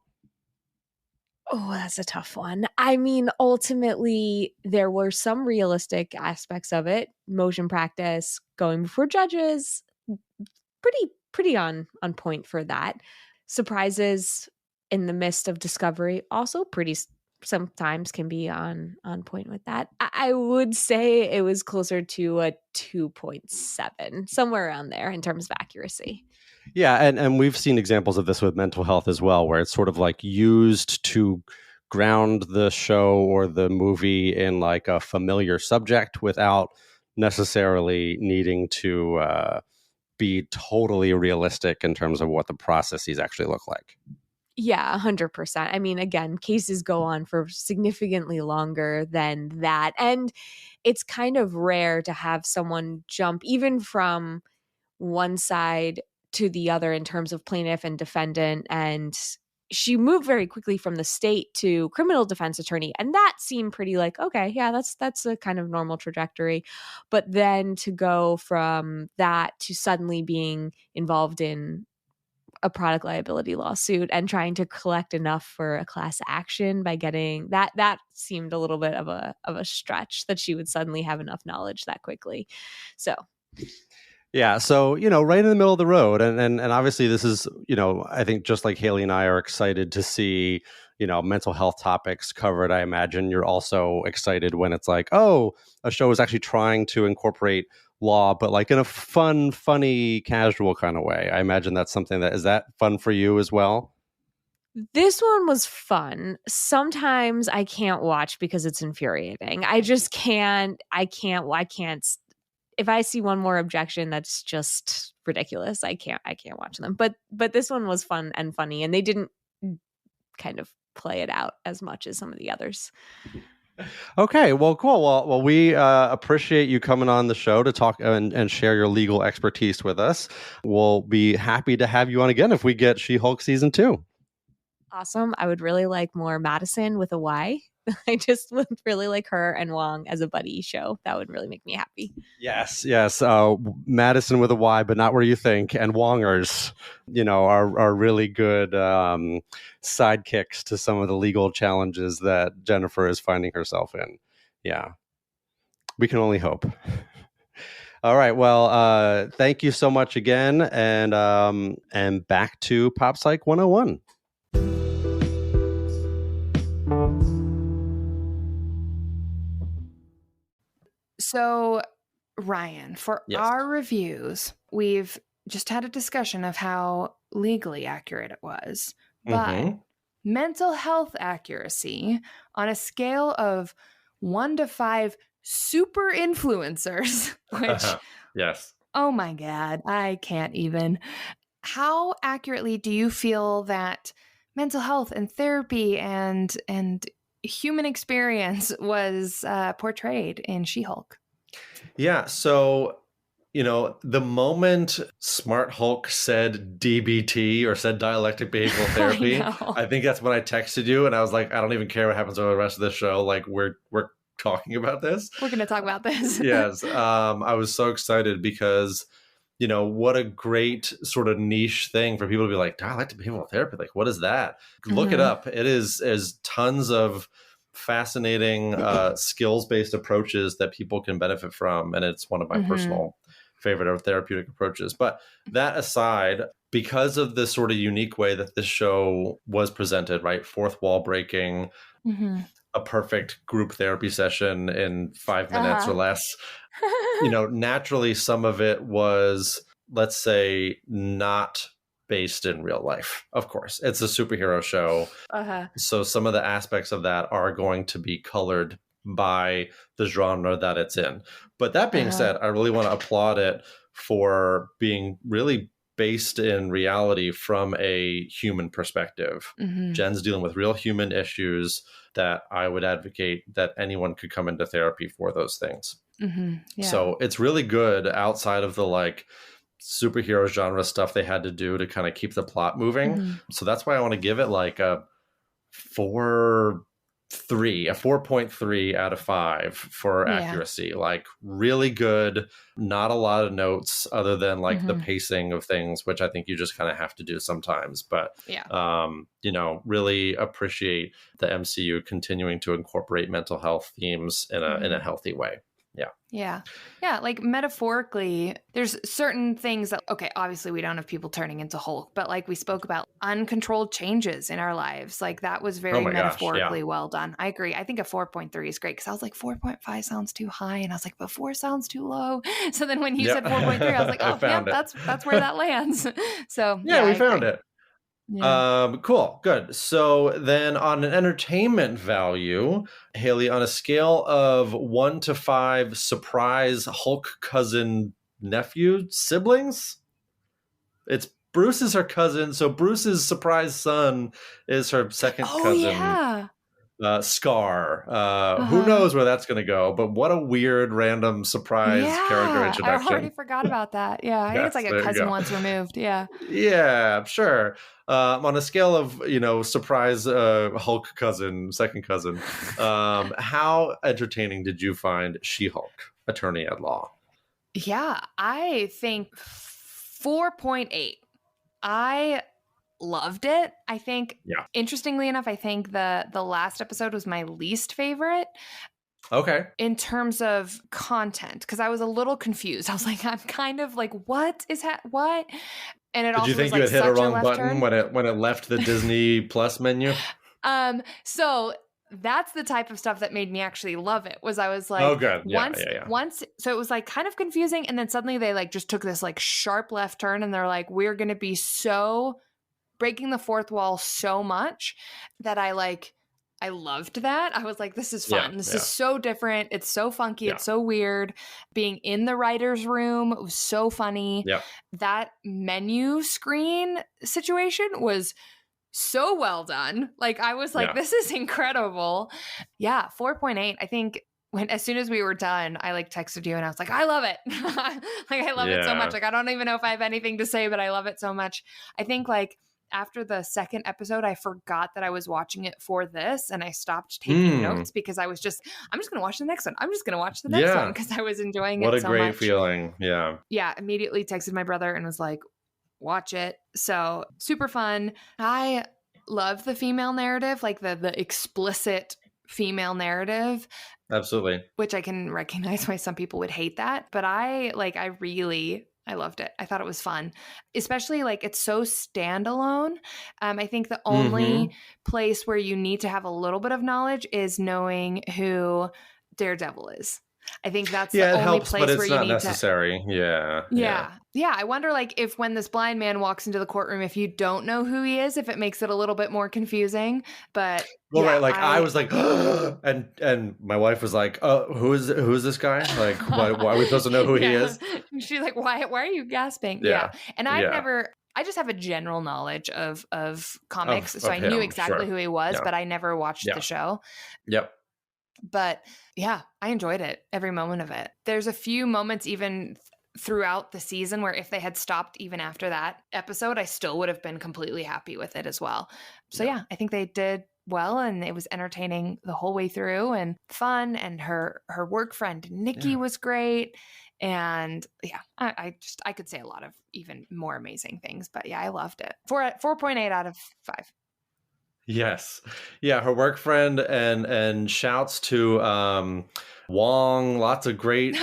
Oh, that's a tough one. I mean, ultimately, there were some realistic aspects of it. Motion practice, going before judges, pretty on point for that. Surprises in the midst of discovery, also pretty sometimes can be on point with that. I would say it was closer to a 2.7, somewhere around there in terms of accuracy. Yeah, and we've seen examples of this with mental health as well, where it's sort of like used to ground the show or the movie in like a familiar subject without necessarily needing to be totally realistic in terms of what the processes actually look like. Yeah, 100%. I mean, again, cases go on for significantly longer than that. And it's kind of rare to have someone jump even from one side to the other in terms of plaintiff and defendant. And she moved very quickly from the state to criminal defense attorney. And that seemed pretty like, okay, yeah, that's a kind of normal trajectory. But then to go from that to suddenly being involved in a product liability lawsuit and trying to collect enough for a class action by getting that seemed a little bit of a stretch, that she would suddenly have enough knowledge that quickly. So yeah, so right in the middle of the road, and obviously this is I think just like Hayley and I are excited to see mental health topics covered. I imagine you're also excited when it's like, oh, a show is actually trying to incorporate law, but like in a fun, funny, casual kind of way. I imagine that's something is that fun for you as well? This one was fun. Sometimes I can't watch because it's infuriating. I just can't. I can't. If I see one more objection, that's just ridiculous. I can't watch them. But this one was fun and funny, and they didn't kind of play it out as much as some of the others. Okay, well, cool. Well, we appreciate you coming on the show to talk and share your legal expertise with us. We'll be happy to have you on again if we get She-Hulk season 2. Awesome. I would really like more Madison with a Y. I just would really like her and Wong as a buddy show. That would really make me happy. Yes. Madison with a Y, but not where you think. And Wongers, are really good sidekicks to some of the legal challenges that Jennifer is finding herself in. Yeah. We can only hope. All right. Well, thank you so much again. And back to Pop Psych 101. So, Ryan, for Yes. our reviews, we've just had a discussion of how legally accurate it was. But mental health accuracy on a scale of 1 to 5 super influencers, which, yes. Oh my God, I can't even. How accurately do you feel that mental health and therapy and human experience was portrayed in She-Hulk? Yeah, so, the moment Smart Hulk said DBT or said dialectic behavioral therapy, I think that's when I texted you and I was like, I don't even care what happens over the rest of the show. Like, we're talking about this. We're going to talk about this. Yes. I was so excited because, what a great sort of niche thing for people to be like, dialectic behavioral therapy. Like, what is that? Look it up. It is tons of fascinating skills-based approaches that people can benefit from. And it's one of my personal favorite of therapeutic approaches. But that aside, because of the sort of unique way that this show was presented, right? Fourth wall breaking, a perfect group therapy session in 5 minutes or less. Naturally, some of it was, let's say, not based in real life. Of course, it's a superhero show. So some of the aspects of that are going to be colored by the genre that it's in. But that being said, I really want to applaud it for being really based in reality from a human perspective. Jen's dealing with real human issues that I would advocate that anyone could come into therapy for those things. So it's really good outside of the like superhero genre stuff they had to do to kind of keep the plot moving. So that's why I want to give it like a 4.3 out of 5 for accuracy. Like really good, not a lot of notes other than like the pacing of things, which I think you just kind of have to do sometimes. But really appreciate the MCU continuing to incorporate mental health themes in a healthy way. Yeah. Like metaphorically, there's certain things that, okay, obviously we don't have people turning into Hulk, but like we spoke about uncontrolled changes in our lives. Like that was very metaphorically well done. I agree. I think a 4.3 is great because I was like 4.5 sounds too high. And I was like, but 4 sounds too low. So then when you said 4.3, I was like, oh, yeah, that's where that lands. So we found it. Cool. Good. So then on an entertainment value, Hayley, on a scale of 1 to 5 surprise Hulk cousin nephew siblings, it's Bruce is her cousin. So Bruce's surprise son is her second cousin. Scar. Who knows where that's going to go, but what a weird random surprise character introduction. I already forgot about that. I think it's like a cousin once removed. Sure. On a scale of surprise Hulk cousin, second cousin, how entertaining did you find She-Hulk, Attorney at Law? I think 4.8. I loved it. I think, interestingly enough, I think the last episode was my least favorite. Okay. In terms of content, because I was a little confused. I was like, I'm kind of like, what? And it Did also you think was you like had hit a wrong button turn. when it left the Disney Plus menu? So that's the type of stuff that made me actually love it. Was I was like, oh, good. Once, so it was like kind of confusing, and then suddenly they like just took this like sharp left turn, and they're like, we're going to be so breaking the fourth wall so much that I loved that. I was like, this is fun. This is so different. It's so funky. It's so weird. Being in the writer's room, it was so funny. That menu screen situation was so well done. Like I was like, this is incredible. 4.8. I think as soon as we were done, I like texted you and I was like, I love it. Like I love it so much. Like I don't even know if I have anything to say, but I love it so much. I think like after the second episode, I forgot that I was watching it for this, and I stopped taking notes because I'm just going to watch the next one. I'm just going to watch the next one because I was enjoying it so much. What a great feeling. Yeah. Yeah. Immediately texted my brother and was like, watch it. So super fun. I love the female narrative, like the explicit female narrative. Absolutely. Which I can recognize why some people would hate that. But I loved it. I thought it was fun, especially like it's so standalone. I think the only place where you need to have a little bit of knowledge is knowing who Daredevil is. I think that's the only helps, place but it's where not you need necessary. Yeah. I wonder, like, if when this blind man walks into the courtroom, if you don't know who he is, if it makes it a little bit more confusing. But right, like I was like, and my wife was like, "Oh, who's this guy? Like, why are we supposed to know who he is?" She's like, "Why are you gasping?" Yeah. And I just have a general knowledge of comics, so I knew exactly who he was, but I never watched the show. Yep. But yeah, I enjoyed it, every moment of it. There's a few moments even throughout the season where if they had stopped even after that episode, I still would have been completely happy with it as well. So yeah, I think they did well, and it was entertaining the whole way through and fun. And her work friend Nikki was great. And yeah, I could say a lot of even more amazing things, but yeah, I loved it. 4.8 out of 5. Yes. Yeah, her work friend and shouts to Wong, lots of great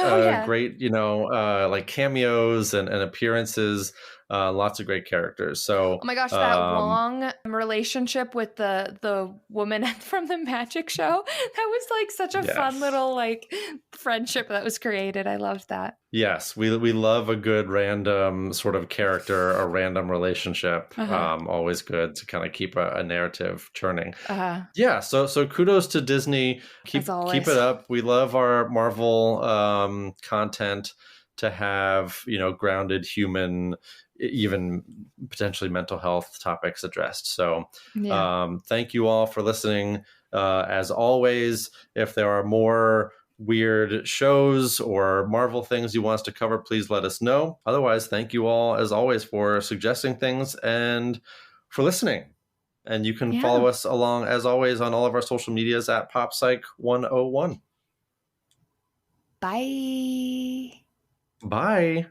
great, like cameos and appearances, lots of great characters. So oh my gosh, that Wong relationship with the woman from the magic show, that was like such a fun little like friendship that was created. I loved that. Yes, we love a good random sort of character, a random relationship. Always good to kind of keep a narrative churning. Yeah, so kudos to Disney. Keep it up. We love our Marvel content to have, grounded human, even potentially mental health topics addressed. So thank you all for listening. As always, if there are more weird shows or Marvel things you want us to cover, please let us know. Otherwise, thank you all, as always, for suggesting things and for listening. And you can follow us along, as always, on all of our social medias at PopPsych101. Bye. Bye.